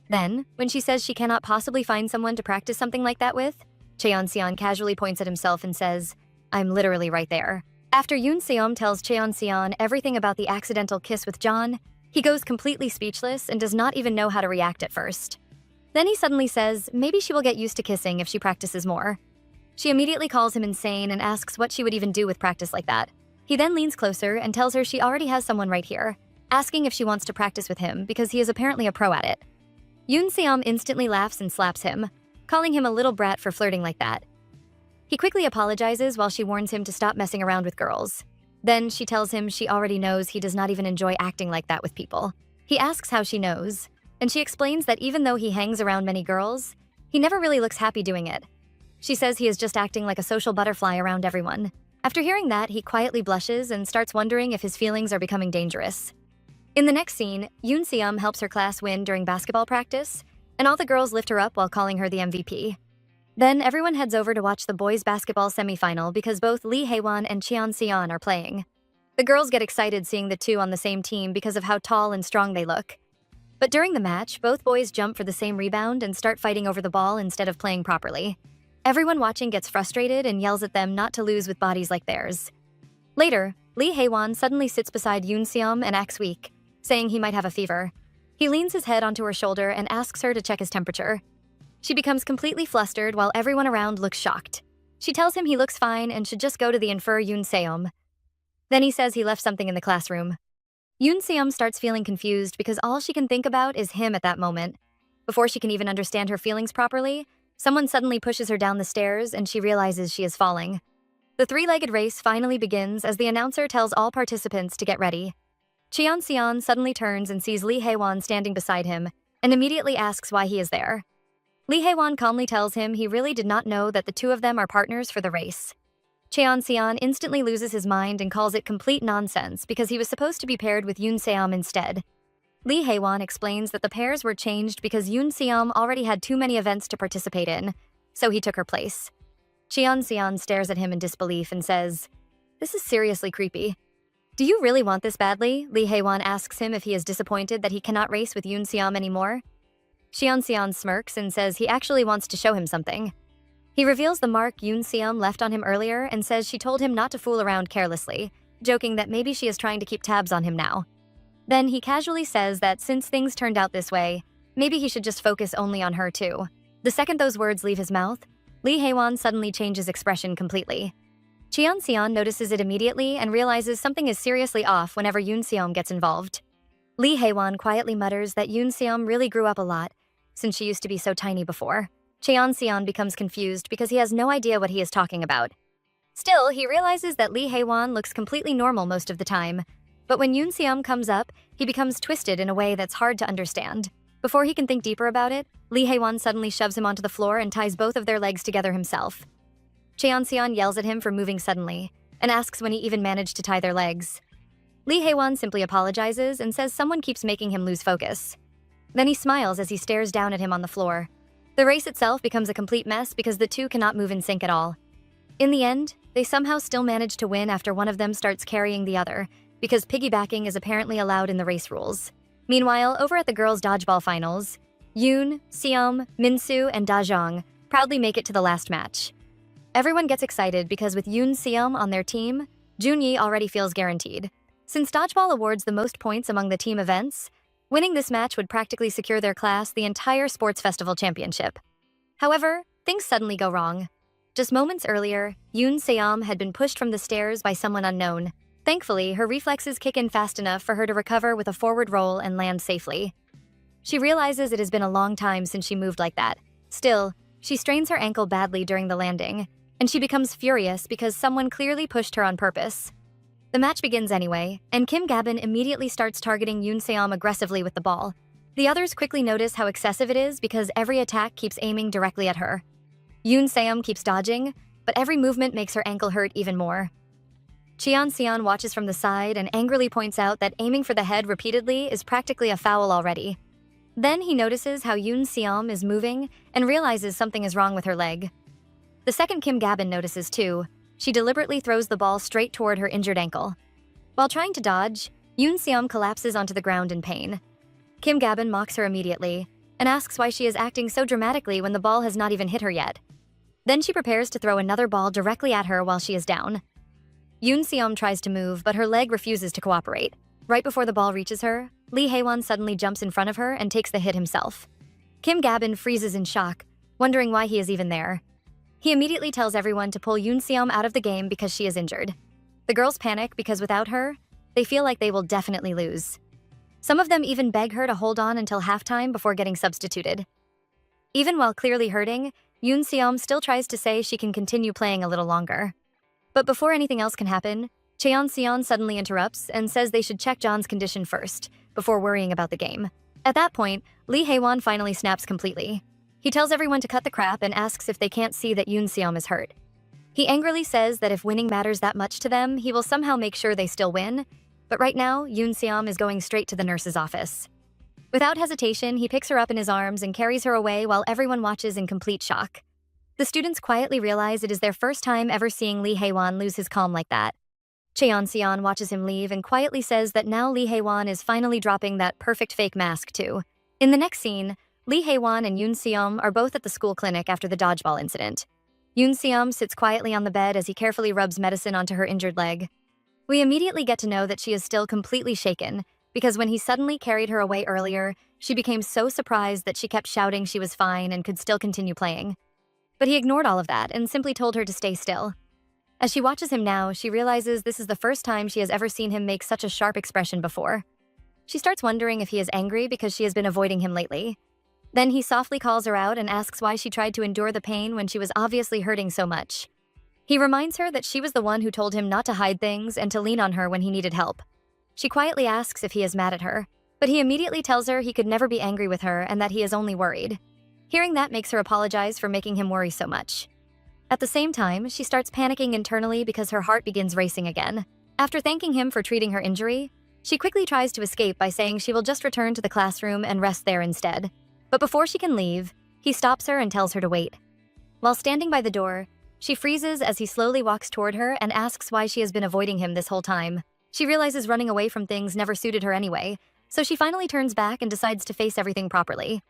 Then, when she says she cannot possibly find someone to practice something like that with, Cheon Seon casually points at himself and says, "I'm literally right there." After Yoon Seom tells Cheon Seon everything about the accidental kiss with John, he goes completely speechless and does not even know how to react at first. Then he suddenly says maybe she will get used to kissing if she practices more. She immediately calls him insane and asks what she would even do with practice like that. He then leans closer and tells her she already has someone right here, asking if she wants to practice with him because he is apparently a pro at it. Yoon Seom instantly laughs and slaps him, calling him a little brat for flirting like that. He quickly apologizes while she warns him to stop messing around with girls. Then she tells him she already knows he does not even enjoy acting like that with people. He asks how she knows, and she explains that even though he hangs around many girls, he never really looks happy doing it. She says he is just acting like a social butterfly around everyone. After hearing that, he quietly blushes and starts wondering if his feelings are becoming dangerous. In the next scene, Yoon Seom helps her class win during basketball practice, and all the girls lift her up while calling her the MVP. Then everyone heads over to watch the boys' basketball semifinal because both Lee Haewon and Cheon Seon are playing. The girls get excited seeing the two on the same team because of how tall and strong they look. But during the match, both boys jump for the same rebound and start fighting over the ball instead of playing properly. Everyone watching gets frustrated and yells at them not to lose with bodies like theirs. Later, Lee Haewon suddenly sits beside Yoon Seom and acts weak, saying he might have a fever. He leans his head onto her shoulder and asks her to check his temperature. She becomes completely flustered while everyone around looks shocked. She tells him he looks fine and should just go to the infer Yoon Seom. Then he says he left something in the classroom. Yoon Seom starts feeling confused because all she can think about is him at that moment. Before she can even understand her feelings properly, someone suddenly pushes her down the stairs and she realizes she is falling. The three-legged race finally begins as the announcer tells all participants to get ready. Cheon Seon suddenly turns and sees Lee Haewon standing beside him and immediately asks why he is there. Lee Haewon calmly tells him he really did not know that the two of them are partners for the race. Cheon Seon instantly loses his mind and calls it complete nonsense because he was supposed to be paired with Yoon Seom instead. Lee Haewon explains that the pairs were changed because Yoon Seom already had too many events to participate in, so he took her place. Cheon Seon stares at him in disbelief and says, "This is seriously creepy." "Do you really want this badly?" Lee Haewon asks him if he is disappointed that he cannot race with Yoon Seom anymore. Cheon Seon smirks and says he actually wants to show him something. He reveals the mark Yoon Seom left on him earlier and says she told him not to fool around carelessly, joking that maybe she is trying to keep tabs on him now. Then he casually says that since things turned out this way, maybe he should just focus only on her too. The second those words leave his mouth, Lee Haewon suddenly changes expression completely. Cheon Seon notices it immediately and realizes something is seriously off whenever Yoon Seom gets involved. Lee Haewon quietly mutters that Yoon Seom really grew up a lot, since she used to be so tiny before. Cheon Seon becomes confused because he has no idea what he is talking about. Still, he realizes that Lee Haewon looks completely normal most of the time, but when Yoon Seom comes up, he becomes twisted in a way that's hard to understand. Before he can think deeper about it, Lee Haewon suddenly shoves him onto the floor and ties both of their legs together himself. Cheon Seon yells at him for moving suddenly, and asks when he even managed to tie their legs. Lee Haewon simply apologizes and says someone keeps making him lose focus. Then he smiles as he stares down at him on the floor. The race itself becomes a complete mess because the two cannot move in sync at all. In the end, they somehow still manage to win after one of them starts carrying the other, because piggybacking is apparently allowed in the race rules. Meanwhile, over at the girls' dodgeball finals, Yoon, Seom, Minsu, and Dajong proudly make it to the last match. Everyone gets excited because with Yoon Seom on their team, Junyi already feels guaranteed. Since dodgeball awards the most points among the team events, winning this match would practically secure their class the entire sports festival championship. However, things suddenly go wrong. Just moments earlier, Yoon Seom had been pushed from the stairs by someone unknown. Thankfully, her reflexes kick in fast enough for her to recover with a forward roll and land safely. She realizes it has been a long time since she moved like that. Still, she strains her ankle badly during the landing, and she becomes furious because someone clearly pushed her on purpose. The match begins anyway, and Kim Gabin immediately starts targeting Yoon Seom aggressively with the ball. The others quickly notice how excessive it is because every attack keeps aiming directly at her. Yoon Seom keeps dodging, but every movement makes her ankle hurt even more. Cheon Seon watches from the side and angrily points out that aiming for the head repeatedly is practically a foul already. Then he notices how Yoon Seom is moving and realizes something is wrong with her leg. The second Kim Gabin notices too. She deliberately throws the ball straight toward her injured ankle. While trying to dodge, Yoon Seom collapses onto the ground in pain. Kim Gabin mocks her immediately and asks why she is acting so dramatically when the ball has not even hit her yet. Then she prepares to throw another ball directly at her while she is down. Yoon Seom tries to move, but her leg refuses to cooperate. Right before the ball reaches her, Lee Haewon suddenly jumps in front of her and takes the hit himself. Kim Gabin freezes in shock, wondering why he is even there. He immediately tells everyone to pull Yoon Seom out of the game because she is injured. The girls panic because without her, they feel like they will definitely lose. Some of them even beg her to hold on until halftime before getting substituted. Even while clearly hurting, Yoon Seom still tries to say she can continue playing a little longer. But before anything else can happen, Cheon Seon suddenly interrupts and says they should check John's condition first, before worrying about the game. At that point, Lee Haewon finally snaps completely. He tells everyone to cut the crap and asks if they can't see that Yoon Seom is hurt. He angrily says that if winning matters that much to them, he will somehow make sure they still win. But right now, Yoon Seom is going straight to the nurse's office. Without hesitation, he picks her up in his arms and carries her away while everyone watches in complete shock. The students quietly realize it is their first time ever seeing Lee Haewon lose his calm like that. Cheon Seon watches him leave and quietly says that now Lee Haewon is finally dropping that perfect fake mask too. In the next scene, Lee Haewon and Yoon Seom are both at the school clinic after the dodgeball incident. Yoon Seom sits quietly on the bed as he carefully rubs medicine onto her injured leg. We immediately get to know that she is still completely shaken, because when he suddenly carried her away earlier, she became so surprised that she kept shouting she was fine and could still continue playing. But he ignored all of that and simply told her to stay still. As she watches him now, she realizes this is the first time she has ever seen him make such a sharp expression before. She starts wondering if he is angry because she has been avoiding him lately. Then he softly calls her out and asks why she tried to endure the pain when she was obviously hurting so much. He reminds her that she was the one who told him not to hide things and to lean on her when he needed help. She quietly asks if he is mad at her, but he immediately tells her he could never be angry with her and that he is only worried. Hearing that makes her apologize for making him worry so much. At the same time, she starts panicking internally because her heart begins racing again. After thanking him for treating her injury, she quickly tries to escape by saying she will just return to the classroom and rest there instead. But before she can leave, he stops her and tells her to wait. While standing by the door, she freezes as he slowly walks toward her and asks why she has been avoiding him this whole time. She realizes running away from things never suited her anyway, so she finally turns back and decides to face everything properly.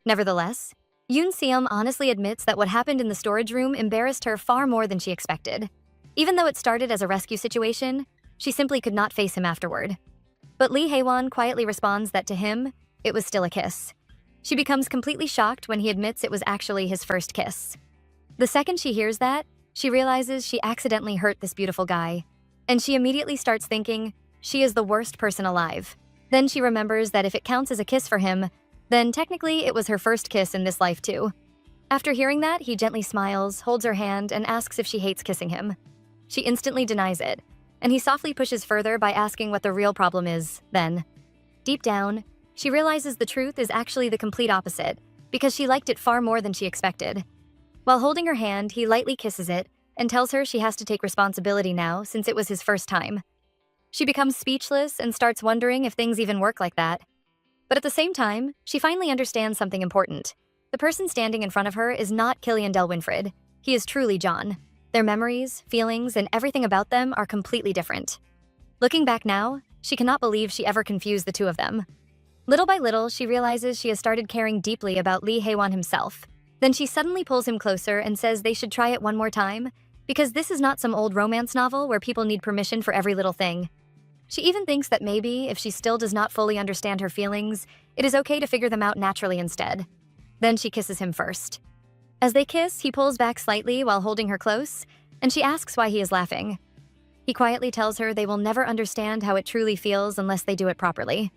Nevertheless, Yoon Seom honestly admits that what happened in the storage room embarrassed her far more than she expected. Even though it started as a rescue situation, she simply could not face him afterward. But Lee Haewon quietly responds that to him, it was still a kiss. She becomes completely shocked when he admits it was actually his first kiss. The second she hears that, she realizes she accidentally hurt this beautiful guy, and she immediately starts thinking she is the worst person alive. Then she remembers that if it counts as a kiss for him, then technically it was her first kiss in this life too. After hearing that, he gently smiles, holds her hand, and asks if she hates kissing him. She instantly denies it, and he softly pushes further by asking what the real problem is, then. Deep down, she realizes the truth is actually the complete opposite, because she liked it far more than she expected. While holding her hand, he lightly kisses it and tells her she has to take responsibility now since it was his first time. She becomes speechless and starts wondering if things even work like that. But at the same time, she finally understands something important. The person standing in front of her is not Killian Del Winfred. He is truly John. Their memories, feelings, and everything about them are completely different. Looking back now, she cannot believe she ever confused the two of them. Little by little, she realizes she has started caring deeply about Lee Haewon himself. Then she suddenly pulls him closer and says they should try it one more time, because this is not some old romance novel where people need permission for every little thing. She even thinks that maybe, if she still does not fully understand her feelings, it is okay to figure them out naturally instead. Then she kisses him first. As they kiss, he pulls back slightly while holding her close, and she asks why he is laughing. He quietly tells her they will never understand how it truly feels unless they do it properly.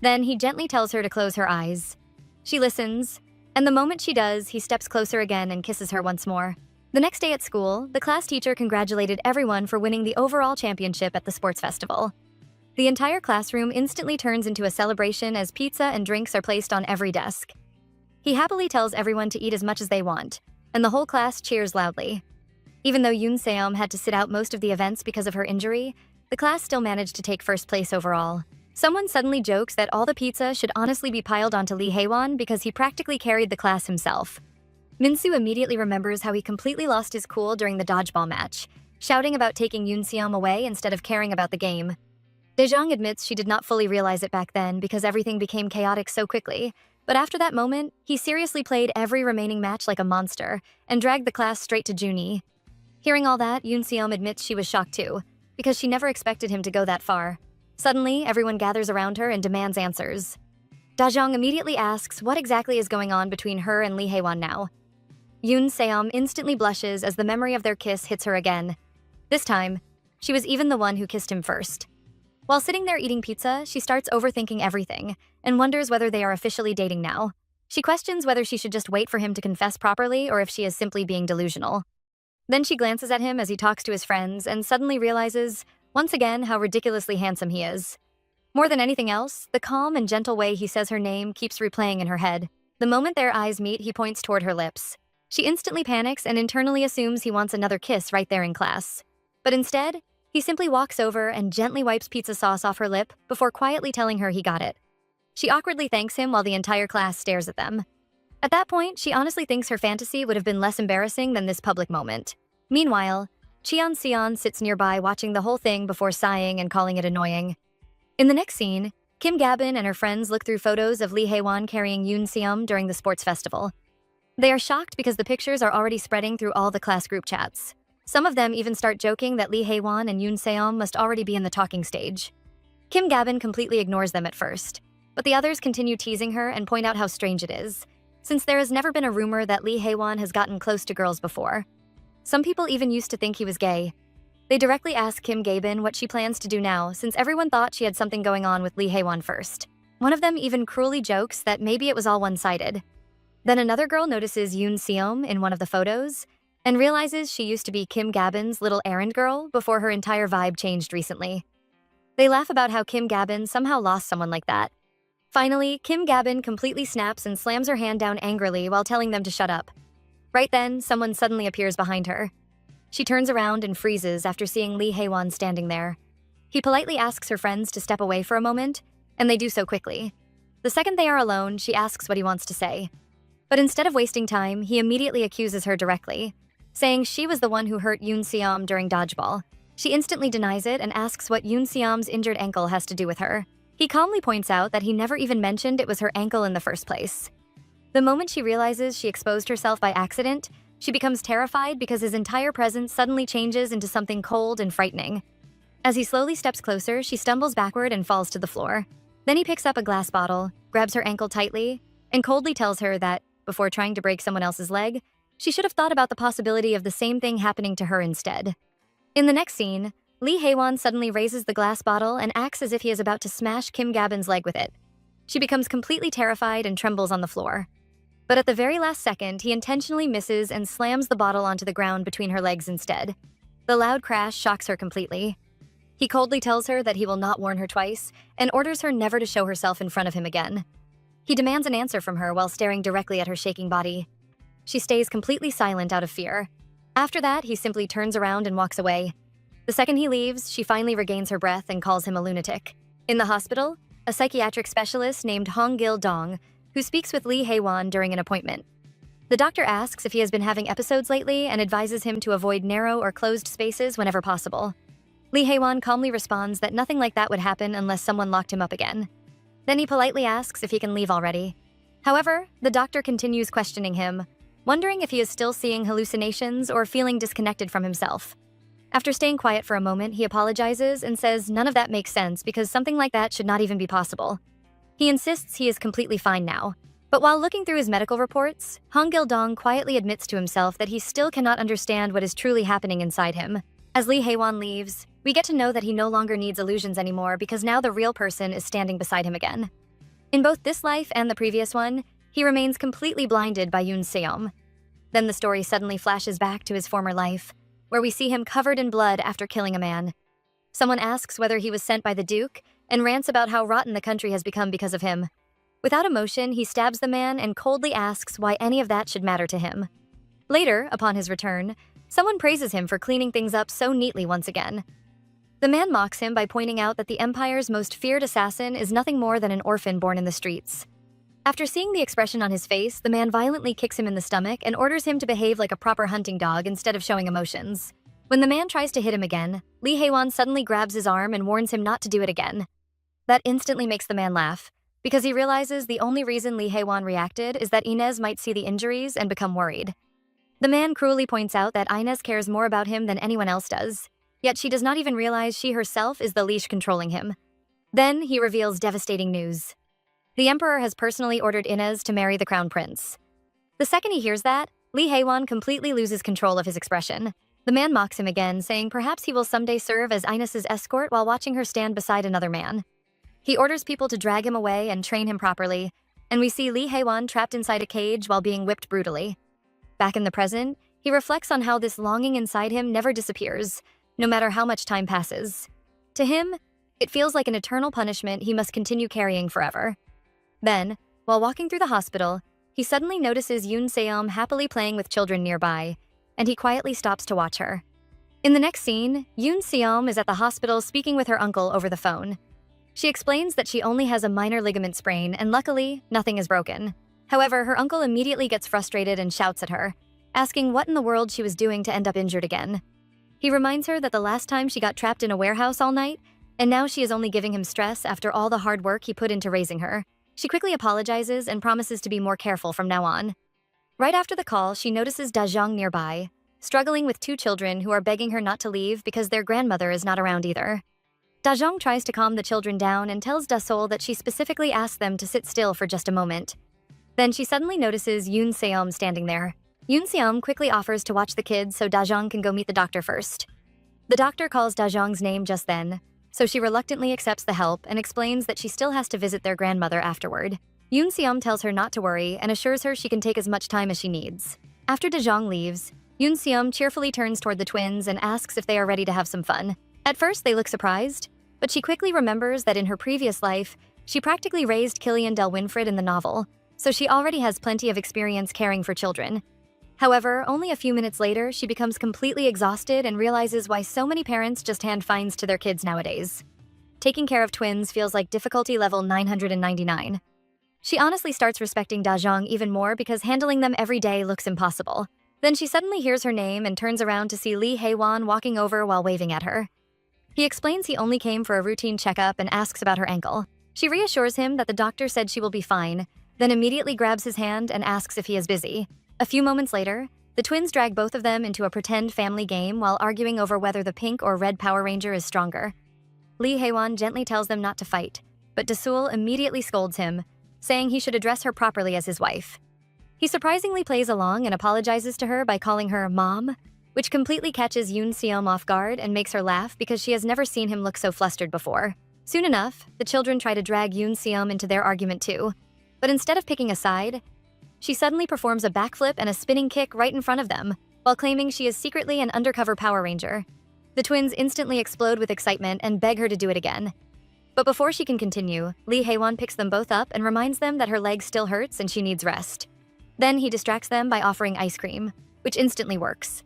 Then he gently tells her to close her eyes. She listens, and the moment she does, he steps closer again and kisses her once more. The next day at school, the class teacher congratulated everyone for winning the overall championship at the sports festival. The entire classroom instantly turns into a celebration as pizza and drinks are placed on every desk. He happily tells everyone to eat as much as they want, and the whole class cheers loudly. Even though Yoon Se-um had to sit out most of the events because of her injury, the class still managed to take first place overall. Someone suddenly jokes that all the pizza should honestly be piled onto Lee Hae-won because he practically carried the class himself. Min-soo immediately remembers how he completely lost his cool during the dodgeball match, shouting about taking Yoon Se-um away instead of caring about the game. Daejong admits she did not fully realize it back then because everything became chaotic so quickly, but after that moment, he seriously played every remaining match like a monster and dragged the class straight to Junhee. Hearing all that, Yoon Se-um admits she was shocked too, because she never expected him to go that far. Suddenly, everyone gathers around her and demands answers. Daejong immediately asks what exactly is going on between her and Lee Hae-won now. Yoon Se-um instantly blushes as the memory of their kiss hits her again. This time, she was even the one who kissed him first. While sitting there eating pizza, she starts overthinking everything and wonders whether they are officially dating now. She questions whether she should just wait for him to confess properly or if she is simply being delusional. Then she glances at him as he talks to his friends and suddenly realizes, once again, how ridiculously handsome he is. More than anything else, the calm and gentle way he says her name keeps replaying in her head. The moment their eyes meet, he points toward her lips. She instantly panics and internally assumes he wants another kiss right there in class. But instead, he simply walks over and gently wipes pizza sauce off her lip before quietly telling her he got it. She awkwardly thanks him while the entire class stares at them. At that point, she honestly thinks her fantasy would have been less embarrassing than this public moment. Meanwhile, Cheon-seon sits nearby watching the whole thing before sighing and calling it annoying. In the next scene, Kim Gabin and her friends look through photos of Lee Hae-won carrying Yoon Se-um during the sports festival. They are shocked because the pictures are already spreading through all the class group chats. Some of them even start joking that Lee Hae-won and Yoon Se-um must already be in the talking stage. Kim Gabin completely ignores them at first, but the others continue teasing her and point out how strange it is, since there has never been a rumor that Lee Hae-won has gotten close to girls before. Some people even used to think he was gay. They directly ask Kim Gabin what she plans to do now, since everyone thought she had something going on with Lee Hae-won first. One of them even cruelly jokes that maybe it was all one-sided. Then another girl notices Yoon Se-um in one of the photos and realizes she used to be Kim Gabin's little errand girl before her entire vibe changed recently. They laugh about how Kim Gabin somehow lost someone like that. Finally, Kim Gabin completely snaps and slams her hand down angrily while telling them to shut up. Right then, someone suddenly appears behind her. She turns around and freezes after seeing Lee Hae-won standing there. He politely asks her friends to step away for a moment, and they do so quickly. The second they are alone, she asks what he wants to say. But instead of wasting time, he immediately accuses her directly, saying she was the one who hurt Yoon Se-um during dodgeball. She instantly denies it and asks what Yoon Se-um's injured ankle has to do with her. He calmly points out that he never even mentioned it was her ankle in the first place. The moment she realizes she exposed herself by accident, she becomes terrified because his entire presence suddenly changes into something cold and frightening. As he slowly steps closer, she stumbles backward and falls to the floor. Then he picks up a glass bottle, grabs her ankle tightly, and coldly tells her that, before trying to break someone else's leg, she should have thought about the possibility of the same thing happening to her instead. In the next scene, Lee Hae-won suddenly raises the glass bottle and acts as if he is about to smash Kim Gabin's leg with it. She becomes completely terrified and trembles on the floor. But at the very last second, he intentionally misses and slams the bottle onto the ground between her legs instead. The loud crash shocks her completely. He coldly tells her that he will not warn her twice and orders her never to show herself in front of him again. He demands an answer from her while staring directly at her shaking body. She stays completely silent out of fear. After that, he simply turns around and walks away. The second he leaves, she finally regains her breath and calls him a lunatic. In the hospital, a psychiatric specialist named Hong Gil-dong, who speaks with Lee Hae-won during an appointment. The doctor asks if he has been having episodes lately and advises him to avoid narrow or closed spaces whenever possible. Lee Hae-won calmly responds that nothing like that would happen unless someone locked him up again. Then he politely asks if he can leave already. However, the doctor continues questioning him, wondering if he is still seeing hallucinations or feeling disconnected from himself. After staying quiet for a moment, he apologizes and says none of that makes sense because something like that should not even be possible. He insists he is completely fine now. But while looking through his medical reports, Hong Gil-dong quietly admits to himself that he still cannot understand what is truly happening inside him. As Lee Hae-won leaves, we get to know that he no longer needs illusions anymore because now the real person is standing beside him again. In both this life and the previous one, he remains completely blinded by Yoon Se-yeom. Then the story suddenly flashes back to his former life, where we see him covered in blood after killing a man. Someone asks whether he was sent by the Duke and rants about how rotten the country has become because of him. Without emotion, he stabs the man and coldly asks why any of that should matter to him. Later, upon his return, someone praises him for cleaning things up so neatly once again. The man mocks him by pointing out that the Empire's most feared assassin is nothing more than an orphan born in the streets. After seeing the expression on his face, the man violently kicks him in the stomach and orders him to behave like a proper hunting dog instead of showing emotions. When the man tries to hit him again, Lee Hae-won suddenly grabs his arm and warns him not to do it again. That instantly makes the man laugh, because he realizes the only reason Lee Hae-won reacted is that Inez might see the injuries and become worried. The man cruelly points out that Inez cares more about him than anyone else does, yet she does not even realize she herself is the leash controlling him. Then he reveals devastating news. The Emperor has personally ordered Inez to marry the Crown Prince. The second he hears that, Lee Hae-won completely loses control of his expression. The man mocks him again, saying perhaps he will someday serve as Inez's escort while watching her stand beside another man. He orders people to drag him away and train him properly, and we see Lee Hae-won trapped inside a cage while being whipped brutally. Back in the present, he reflects on how this longing inside him never disappears, no matter how much time passes. To him, it feels like an eternal punishment he must continue carrying forever. Then, while walking through the hospital, he suddenly notices Yoon Se-yeom happily playing with children nearby, and he quietly stops to watch her. In the next scene, Yoon Se-yeom is at the hospital speaking with her uncle over the phone. She explains that she only has a minor ligament sprain and luckily, nothing is broken. However, her uncle immediately gets frustrated and shouts at her, asking what in the world she was doing to end up injured again. He reminds her that the last time she got trapped in a warehouse all night, and now she is only giving him stress after all the hard work he put into raising her. She quickly apologizes and promises to be more careful from now on. Right after the call, she notices Da-jong nearby, struggling with two children who are begging her not to leave because their grandmother is not around either. Da-jong tries to calm the children down and tells Da-sol that she specifically asked them to sit still for just a moment. Then she suddenly notices Yoon Se-yeom standing there. Yoon Se-yeom quickly offers to watch the kids so Da-jong can go meet the doctor first. The doctor calls Da-jong's name just then, so she reluctantly accepts the help and explains that she still has to visit their grandmother afterward. Yoon Se-yeom tells her not to worry and assures her she can take as much time as she needs. After Da-jong leaves, Yoon Se-yeom cheerfully turns toward the twins and asks if they are ready to have some fun. At first, they look surprised, but she quickly remembers that in her previous life, she practically raised Killian Del Winfred in the novel, so she already has plenty of experience caring for children. However, only a few minutes later, she becomes completely exhausted and realizes why so many parents just hand fines to their kids nowadays. Taking care of twins feels like difficulty level 999. She honestly starts respecting Da-jong even more because handling them every day looks impossible. Then she suddenly hears her name and turns around to see Lee Hae-won walking over while waving at her. He explains he only came for a routine checkup and asks about her ankle. She reassures him that the doctor said she will be fine, then immediately grabs his hand and asks if he is busy. A few moments later, the twins drag both of them into a pretend family game while arguing over whether the pink or red Power Ranger is stronger. Lee Hae-won gently tells them not to fight, but Da-sul immediately scolds him, saying he should address her properly as his wife. He surprisingly plays along and apologizes to her by calling her Mom, which completely catches Yoon Se-yeom off guard and makes her laugh because she has never seen him look so flustered before. Soon enough, the children try to drag Yoon Se-yeom into their argument too, but instead of picking a side, she suddenly performs a backflip and a spinning kick right in front of them, while claiming she is secretly an undercover Power Ranger. The twins instantly explode with excitement and beg her to do it again. But before she can continue, Lee Hae-won picks them both up and reminds them that her leg still hurts and she needs rest. Then he distracts them by offering ice cream, which instantly works.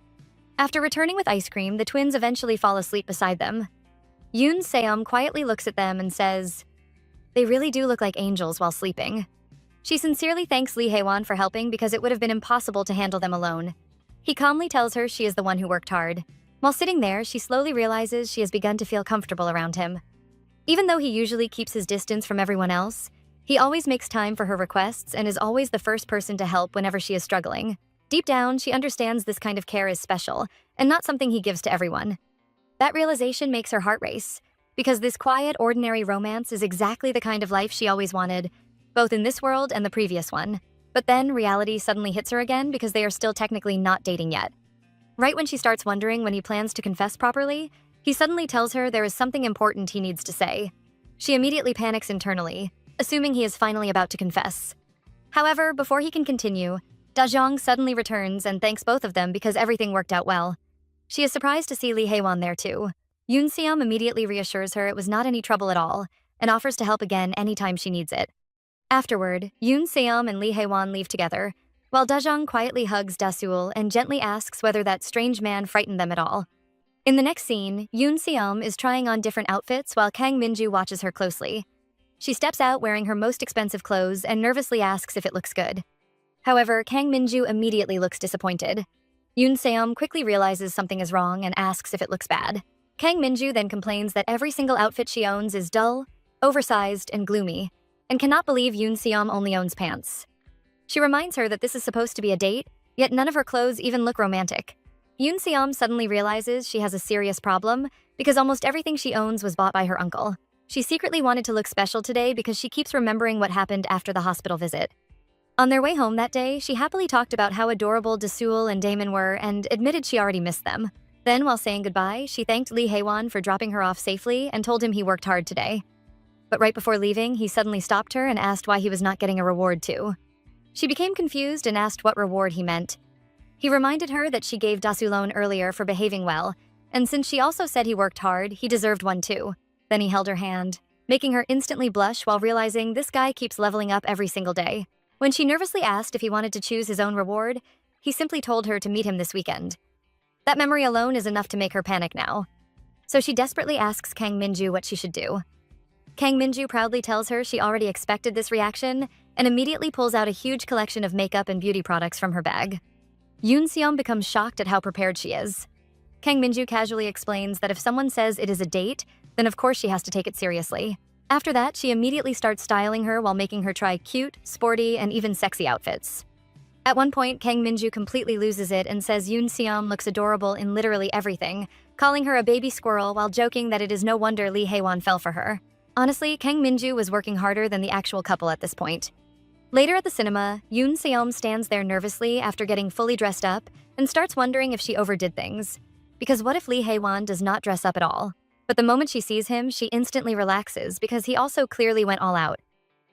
After returning with ice cream, the twins eventually fall asleep beside them. Yoon Se-yeom quietly looks at them and says, "They really do look like angels while sleeping." She sincerely thanks Lee Hae-won for helping because it would have been impossible to handle them alone. He calmly tells her she is the one who worked hard. While sitting there, she slowly realizes she has begun to feel comfortable around him. Even though he usually keeps his distance from everyone else, he always makes time for her requests and is always the first person to help whenever she is struggling. Deep down, she understands this kind of care is special and not something he gives to everyone. That realization makes her heart race, because this quiet, ordinary romance is exactly the kind of life she always wanted, both in this world and the previous one. But then reality suddenly hits her again because they are still technically not dating yet. Right when she starts wondering when he plans to confess properly, he suddenly tells her there is something important he needs to say. She immediately panics internally, assuming he is finally about to confess. However, before he can continue, Dajong suddenly returns and thanks both of them because everything worked out well. She is surprised to see Lee Hae-won there too. Yoon Seom immediately reassures her it was not any trouble at all and offers to help again anytime she needs it. Afterward, Yoon Seom and Lee Hae-won leave together, while Dajong quietly hugs Da-seul and gently asks whether that strange man frightened them at all. In the next scene, Yoon Seom is trying on different outfits while Kang Minju watches her closely. She steps out wearing her most expensive clothes and nervously asks if it looks good. However, Kang Minju immediately looks disappointed. Yoon Seom quickly realizes something is wrong and asks if it looks bad. Kang Minju then complains that every single outfit she owns is dull, oversized, and gloomy, and cannot believe Yoon Seom only owns pants. She reminds her that this is supposed to be a date, yet none of her clothes even look romantic. Yoon Seom suddenly realizes she has a serious problem because almost everything she owns was bought by her uncle. She secretly wanted to look special today because she keeps remembering what happened after the hospital visit. On their way home that day, she happily talked about how adorable Da-seul and Damon were and admitted she already missed them. Then, while saying goodbye, she thanked Lee Hae-won for dropping her off safely and told him he worked hard today. But right before leaving, he suddenly stopped her and asked why he was not getting a reward too. She became confused and asked what reward he meant. He reminded her that she gave Da-seul loan earlier for behaving well, and since she also said he worked hard, he deserved one too. Then he held her hand, making her instantly blush while realizing this guy keeps leveling up every single day. When she nervously asked if he wanted to choose his own reward, he simply told her to meet him this weekend. That memory alone is enough to make her panic now. So she desperately asks Kang Minju what she should do. Kang Minju proudly tells her she already expected this reaction and immediately pulls out a huge collection of makeup and beauty products from her bag. Yoon Seom becomes shocked at how prepared she is. Kang Minju casually explains that if someone says it is a date, then of course she has to take it seriously. After that, she immediately starts styling her while making her try cute, sporty, and even sexy outfits. At one point, Kang Minju completely loses it and says Yoon Seom looks adorable in literally everything, calling her a baby squirrel while joking that it is no wonder Lee Hae-won fell for her. Honestly, Kang Minju was working harder than the actual couple at this point. Later at the cinema, Yoon Seom stands there nervously after getting fully dressed up and starts wondering if she overdid things. Because what if Lee Hae-won does not dress up at all? But the moment she sees him, she instantly relaxes because he also clearly went all out.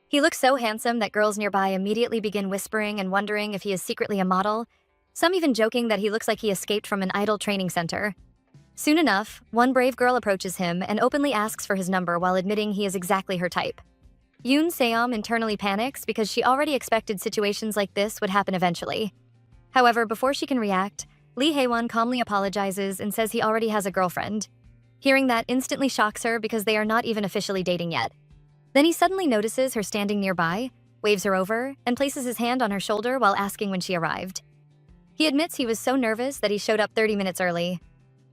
He looks so handsome that girls nearby immediately begin whispering and wondering if he is secretly a model, some even joking that he looks like he escaped from an idol training center. Soon enough, one brave girl approaches him and openly asks for his number while admitting he is exactly her type. Yoon Seom internally panics because she already expected situations like this would happen eventually. However, before she can react, Lee Hae-won calmly apologizes and says he already has a girlfriend. Hearing that instantly shocks her because they are not even officially dating yet. Then he suddenly notices her standing nearby, waves her over, and places his hand on her shoulder while asking when she arrived. He admits he was so nervous that he showed up 30 minutes early.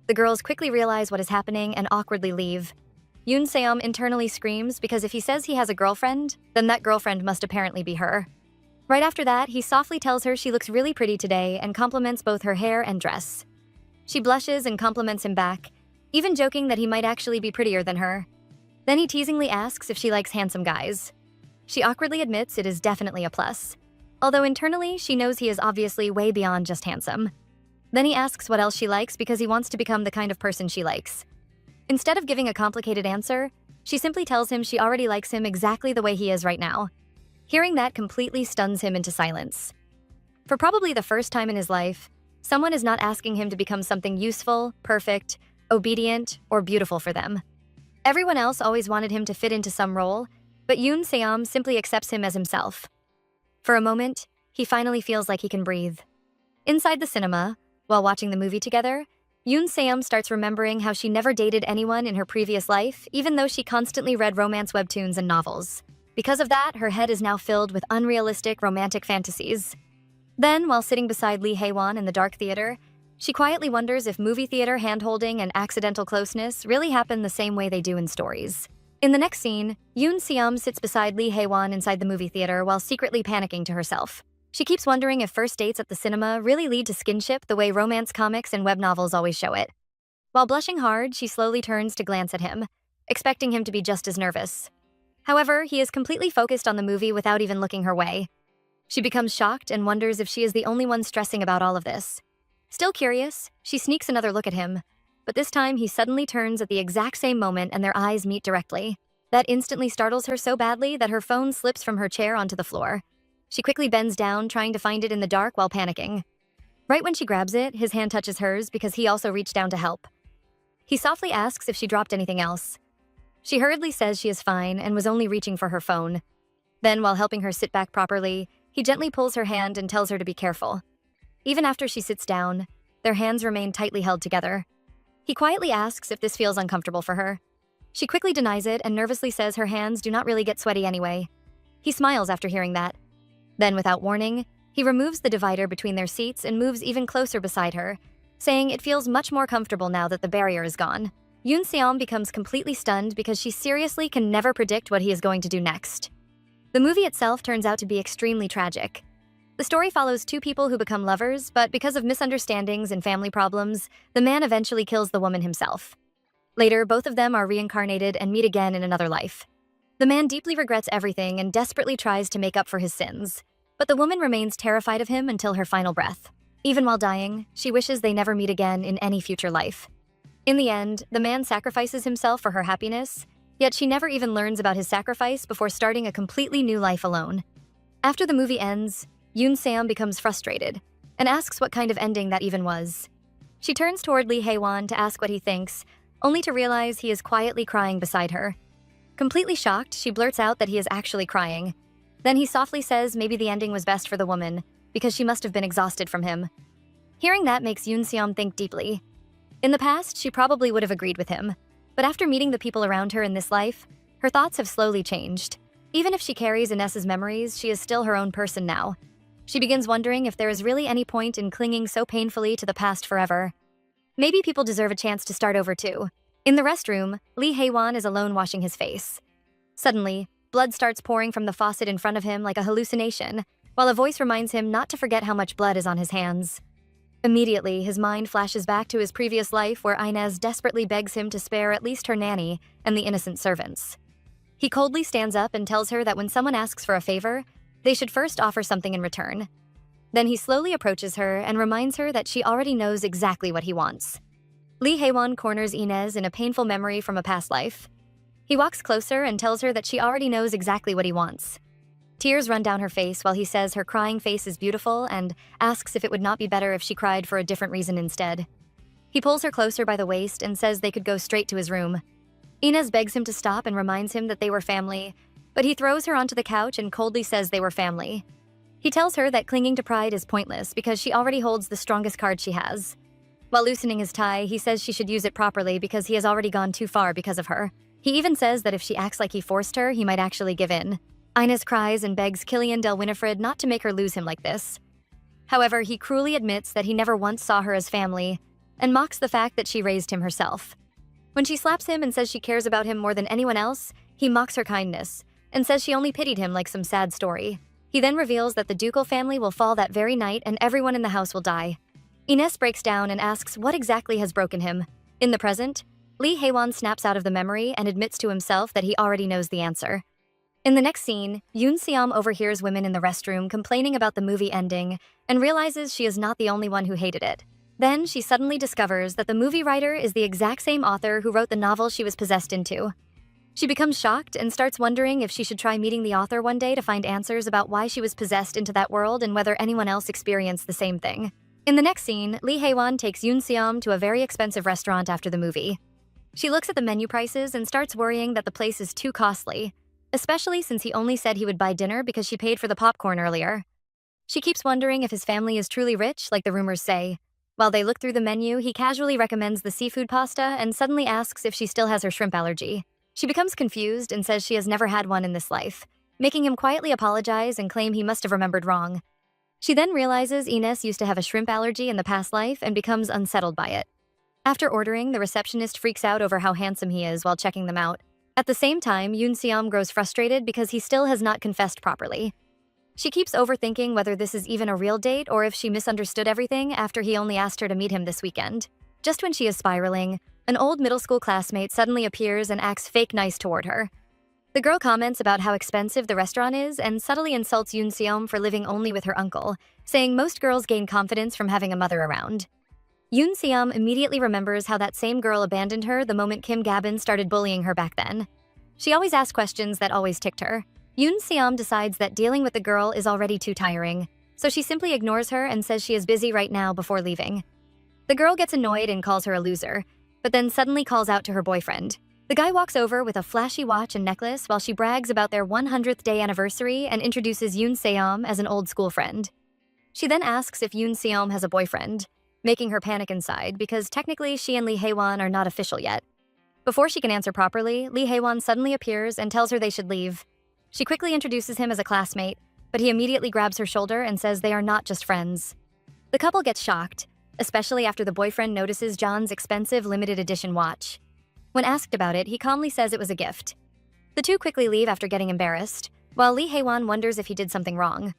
The girls quickly realize what is happening and awkwardly leave. Yoon Seom internally screams because if he says he has a girlfriend, then that girlfriend must apparently be her. Right after that, he softly tells her she looks really pretty today and compliments both her hair and dress. She blushes and compliments him back, even joking that he might actually be prettier than her. Then he teasingly asks if she likes handsome guys. She awkwardly admits it is definitely a plus, although internally she knows he is obviously way beyond just handsome. Then he asks what else she likes because he wants to become the kind of person she likes. Instead of giving a complicated answer, she simply tells him she already likes him exactly the way he is right now. Hearing that completely stuns him into silence. For probably the first time in his life, someone is not asking him to become something useful, perfect, obedient, or beautiful for them. Everyone else always wanted him to fit into some role, but Yoon Seom simply accepts him as himself. For a moment, he finally feels like he can breathe. Inside the cinema, while watching the movie together, Yoon Seom starts remembering how she never dated anyone in her previous life, even though she constantly read romance webtoons and novels. Because of that, her head is now filled with unrealistic romantic fantasies. Then, while sitting beside Lee Hae-won in the dark theater, she quietly wonders if movie theater hand-holding and accidental closeness really happen the same way they do in stories. In the next scene, Yoon Seom sits beside Lee Hae-won inside the movie theater while secretly panicking to herself. She keeps wondering if first dates at the cinema really lead to skinship the way romance comics and web novels always show it. While blushing hard, she slowly turns to glance at him, expecting him to be just as nervous. However, he is completely focused on the movie without even looking her way. She becomes shocked and wonders if she is the only one stressing about all of this. Still curious, she sneaks another look at him, but this time he suddenly turns at the exact same moment and their eyes meet directly. That instantly startles her so badly that her phone slips from her chair onto the floor. She quickly bends down, trying to find it in the dark while panicking. Right when she grabs it, his hand touches hers because he also reached down to help. He softly asks if she dropped anything else. She hurriedly says she is fine and was only reaching for her phone. Then, while helping her sit back properly, he gently pulls her hand and tells her to be careful. Even after she sits down, their hands remain tightly held together. He quietly asks if this feels uncomfortable for her. She quickly denies it and nervously says her hands do not really get sweaty anyway. He smiles after hearing that. Then, without warning, he removes the divider between their seats and moves even closer beside her, saying it feels much more comfortable now that the barrier is gone. Yoon Seom becomes completely stunned because she seriously can never predict what he is going to do next. The movie itself turns out to be extremely tragic. The story follows two people who become lovers, but because of misunderstandings and family problems, the man eventually kills the woman himself. Later, both of them are reincarnated and meet again in another life. The man deeply regrets everything and desperately tries to make up for his sins, but the woman remains terrified of him until her final breath. Even while dying, she wishes they never meet again in any future life. In the end, the man sacrifices himself for her happiness, yet she never even learns about his sacrifice before starting a completely new life alone. After the movie ends, Yoon Seom becomes frustrated and asks what kind of ending that even was. She turns toward Lee Hae-won to ask what he thinks, only to realize he is quietly crying beside her. Completely shocked, she blurts out that he is actually crying. Then he softly says maybe the ending was best for the woman, because she must have been exhausted from him. Hearing that makes Yoon Seom think deeply. In the past, she probably would have agreed with him, but after meeting the people around her in this life, her thoughts have slowly changed. Even if she carries Ines' memories, she is still her own person now. She begins wondering if there is really any point in clinging so painfully to the past forever. Maybe people deserve a chance to start over too. In the restroom, Lee Hae-won is alone washing his face. Suddenly, blood starts pouring from the faucet in front of him like a hallucination, while a voice reminds him not to forget how much blood is on his hands. Immediately, his mind flashes back to his previous life where Inez desperately begs him to spare at least her nanny and the innocent servants. He coldly stands up and tells her that when someone asks for a favor, they should first offer something in return. Then he slowly approaches her and reminds her that she already knows exactly what he wants. Lee Hae-won corners Inez in a painful memory from a past life. He walks closer and tells her that she already knows exactly what he wants. Tears run down her face while he says her crying face is beautiful and asks if it would not be better if she cried for a different reason instead. He pulls her closer by the waist and says they could go straight to his room. Inez begs him to stop and reminds him that they were family, but he throws her onto the couch and coldly says they were family. He tells her that clinging to pride is pointless because she already holds the strongest card she has. While loosening his tie, he says she should use it properly because he has already gone too far because of her. He even says that if she acts like he forced her, he might actually give in. Inez cries and begs Killian Del Winifred not to make her lose him like this. However, he cruelly admits that he never once saw her as family and mocks the fact that she raised him herself. When she slaps him and says she cares about him more than anyone else, he mocks her kindness and says she only pitied him like some sad story. He then reveals that the ducal family will fall that very night and everyone in the house will die. Ines breaks down and asks what exactly has broken him. In the present, Lee Hae-won snaps out of the memory and admits to himself that he already knows the answer. In the next scene, Yoon Seom overhears women in the restroom complaining about the movie ending and realizes she is not the only one who hated it. Then she suddenly discovers that the movie writer is the exact same author who wrote the novel she was possessed into. She becomes shocked and starts wondering if she should try meeting the author one day to find answers about why she was possessed into that world and whether anyone else experienced the same thing. In the next scene, Lee Hae-won takes Yoon Seom to a very expensive restaurant after the movie. She looks at the menu prices and starts worrying that the place is too costly, especially since he only said he would buy dinner because she paid for the popcorn earlier. She keeps wondering if his family is truly rich, like the rumors say. While they look through the menu, he casually recommends the seafood pasta and suddenly asks if she still has her shrimp allergy. She becomes confused and says she has never had one in this life, making him quietly apologize and claim he must have remembered wrong. She then realizes Ines used to have a shrimp allergy in the past life and becomes unsettled by it. After ordering, the receptionist freaks out over how handsome he is while checking them out. At the same time, Yoon Seom grows frustrated because he still has not confessed properly. She keeps overthinking whether this is even a real date or if she misunderstood everything after he only asked her to meet him this weekend. Just when she is spiraling, an old middle school classmate suddenly appears and acts fake nice toward her. The girl comments about how expensive the restaurant is and subtly insults Yoon Seom for living only with her uncle, saying most girls gain confidence from having a mother around. Yoon Seom immediately remembers how that same girl abandoned her the moment Kim Gabin started bullying her back then. She always asked questions that always ticked her. Yoon Seom decides that dealing with the girl is already too tiring, so she simply ignores her and says she is busy right now before leaving. The girl gets annoyed and calls her a loser, but then suddenly calls out to her boyfriend. The guy walks over with a flashy watch and necklace while she brags about their 100th day anniversary and introduces Yoon Seom as an old school friend. She then asks if Yoon Seom has a boyfriend, making her panic inside because technically she and Lee Hae-won are not official yet. Before she can answer properly, Lee Hae-won suddenly appears and tells her they should leave. She quickly introduces him as a classmate, but he immediately grabs her shoulder and says they are not just friends. The couple gets shocked, especially after the boyfriend notices John's expensive limited edition watch. When asked about it, he calmly says it was a gift. The two quickly leave after getting embarrassed, while Lee Hae-won wonders if he did something wrong.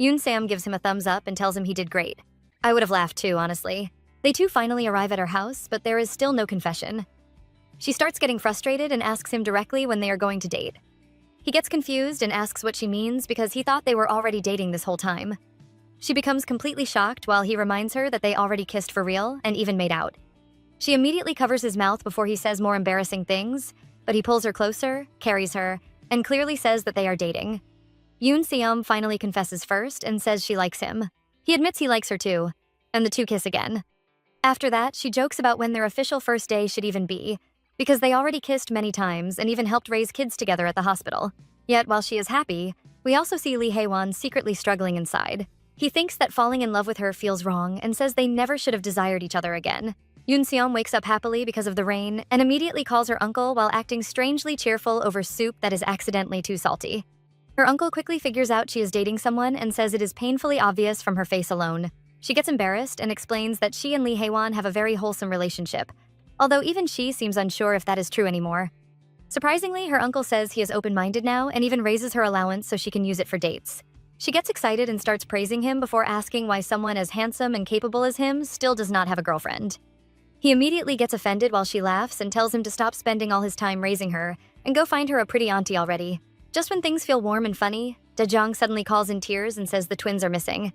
Yoon Sam gives him a thumbs up and tells him he did great. I would have laughed too, honestly. They two finally arrive at her house, but there is still no confession. She starts getting frustrated and asks him directly when they are going to date. He gets confused and asks what she means because he thought they were already dating this whole time. She becomes completely shocked while he reminds her that they already kissed for real and even made out. She immediately covers his mouth before he says more embarrassing things, but he pulls her closer, carries her, and clearly says that they are dating. Yoon Seom finally confesses first and says she likes him. He admits he likes her too, and the two kiss again. After that, she jokes about when their official first day should even be, because they already kissed many times and even helped raise kids together at the hospital. Yet, while she is happy, we also see Lee Hae-won secretly struggling inside. He thinks that falling in love with her feels wrong and says they never should have desired each other again. Yoon Seom wakes up happily because of the rain and immediately calls her uncle while acting strangely cheerful over soup that is accidentally too salty. Her uncle quickly figures out she is dating someone and says it is painfully obvious from her face alone. She gets embarrassed and explains that she and Lee Hae-won have a very wholesome relationship, although even she seems unsure if that is true anymore. Surprisingly, her uncle says he is open-minded now and even raises her allowance so she can use it for dates. She gets excited and starts praising him before asking why someone as handsome and capable as him still does not have a girlfriend. He immediately gets offended while she laughs and tells him to stop spending all his time raising her and go find her a pretty auntie already. Just when things feel warm and funny, Daejong suddenly calls in tears and says the twins are missing.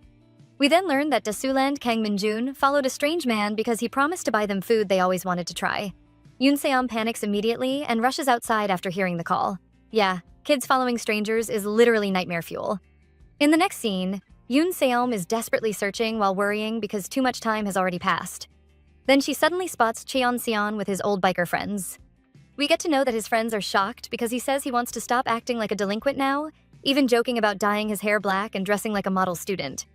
We then learn that Dasuland Kang Min-jun followed a strange man because he promised to buy them food they always wanted to try. Yoon Seom panics immediately and rushes outside after hearing the call. Yeah, kids following strangers is literally nightmare fuel. In the next scene, Yoon Seom is desperately searching while worrying because too much time has already passed. Then she suddenly spots Cheon-seon with his old biker friends. We get to know that his friends are shocked because he says he wants to stop acting like a delinquent now, even joking about dyeing his hair black and dressing like a model student.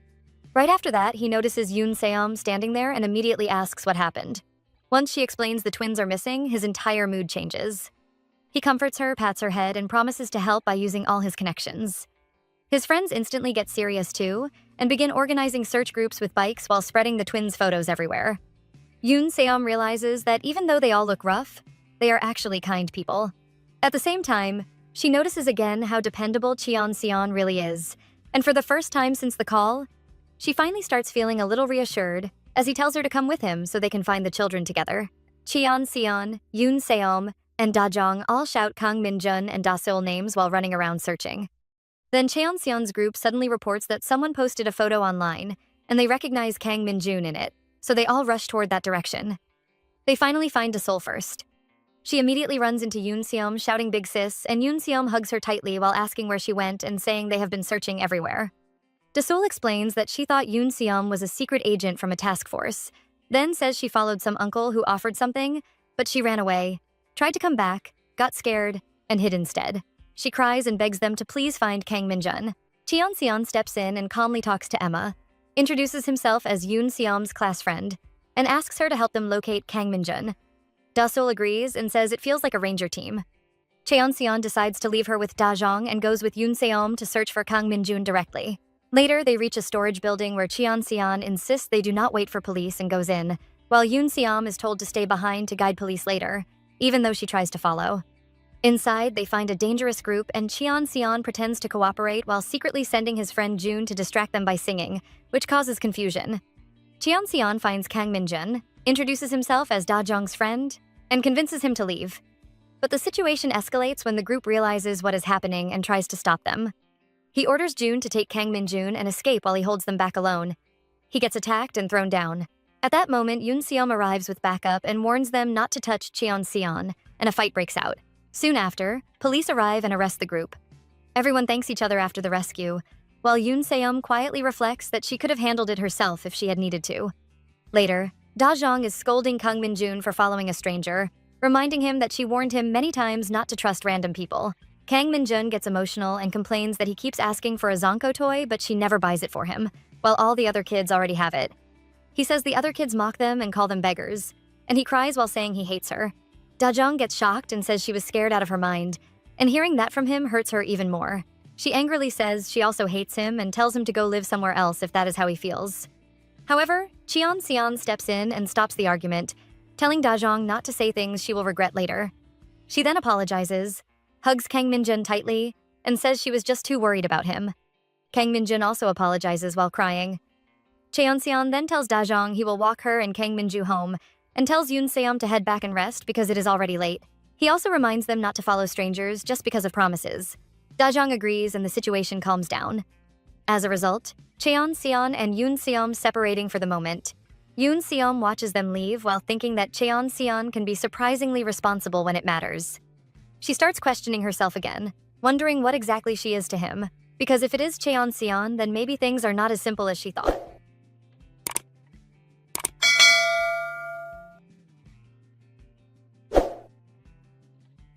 Right after that, he notices Yoon Seom standing there and immediately asks what happened. Once she explains the twins are missing, his entire mood changes. He comforts her, pats her head, and promises to help by using all his connections. His friends instantly get serious too, and begin organizing search groups with bikes while spreading the twins' photos everywhere. Yoon Seom realizes that even though they all look rough, they are actually kind people. At the same time, she notices again how dependable Cheon-seon really is, and for the first time since the call, she finally starts feeling a little reassured as he tells her to come with him so they can find the children together. Cheon-seon, Yoon Seom, and Daejong all shout Kang Min-jun and Da-seol names while running around searching. Then Cheon-seon's group suddenly reports that someone posted a photo online, and they recognize Kang Min-jun in it, so they all rush toward that direction. They finally find Da-seol first. She immediately runs into Yoon Seom shouting big sis, and Yoon Seom hugs her tightly while asking where she went and saying they have been searching everywhere. Da-seol explains that she thought Yoon Seom was a secret agent from a task force, then says she followed some uncle who offered something, but she ran away, tried to come back, got scared, and hid instead. She cries and begs them to please find Kang Min-jun. Cheon-seon steps in and calmly talks to Emma, introduces himself as Yoon Seom's class friend, and asks her to help them locate Kang Min-jun. Da-seol agrees and says it feels like a ranger team. Cheon-seon decides to leave her with Daejong and goes with Yoon Seom to search for Kang Min-jun directly. Later, they reach a storage building where Cheon-seon insists they do not wait for police and goes in, while Yoon Seom is told to stay behind to guide police later, even though she tries to follow. Inside, they find a dangerous group and Cheon-seon pretends to cooperate while secretly sending his friend Jun to distract them by singing, which causes confusion. Cheon-seon finds Kang Min-jun, introduces himself as Da Jong's friend, and convinces him to leave. But the situation escalates when the group realizes what is happening and tries to stop them. He orders Jun to take Kang Min-jun and escape while he holds them back alone. He gets attacked and thrown down. At that moment, Yoon Seom arrives with backup and warns them not to touch Cheon Seon, and a fight breaks out. Soon after, police arrive and arrest the group. Everyone thanks each other after the rescue, while Yoon Seom quietly reflects that she could have handled it herself if she had needed to. Later, Da Jong is scolding Kang Min-jun for following a stranger, reminding him that she warned him many times not to trust random people. Kang Min-jun gets emotional and complains that he keeps asking for a Zonko toy, but she never buys it for him, while all the other kids already have it. He says the other kids mock them and call them beggars, and he cries while saying he hates her. Da Jong gets shocked and says she was scared out of her mind, and hearing that from him hurts her even more. She angrily says she also hates him and tells him to go live somewhere else if that is how he feels. However, Cheon Seon steps in and stops the argument, telling Da Jong not to say things she will regret later. She then apologizes, hugs Kang Min-jun tightly, and says she was just too worried about him. Kang Min-jun also apologizes while crying. Cheon Seon then tells Da Jong he will walk her and Kang Min-ju home, and tells Yoon Seom to head back and rest because it is already late. He also reminds them not to follow strangers just because of promises. Da Jong agrees and the situation calms down. As a result, Cheon Seon and Yoon Seom separating for the moment. Yoon Seom watches them leave while thinking that Cheon Seon can be surprisingly responsible when it matters. She starts questioning herself again, wondering what exactly she is to him, because if it is Cheon Seon, then maybe things are not as simple as she thought.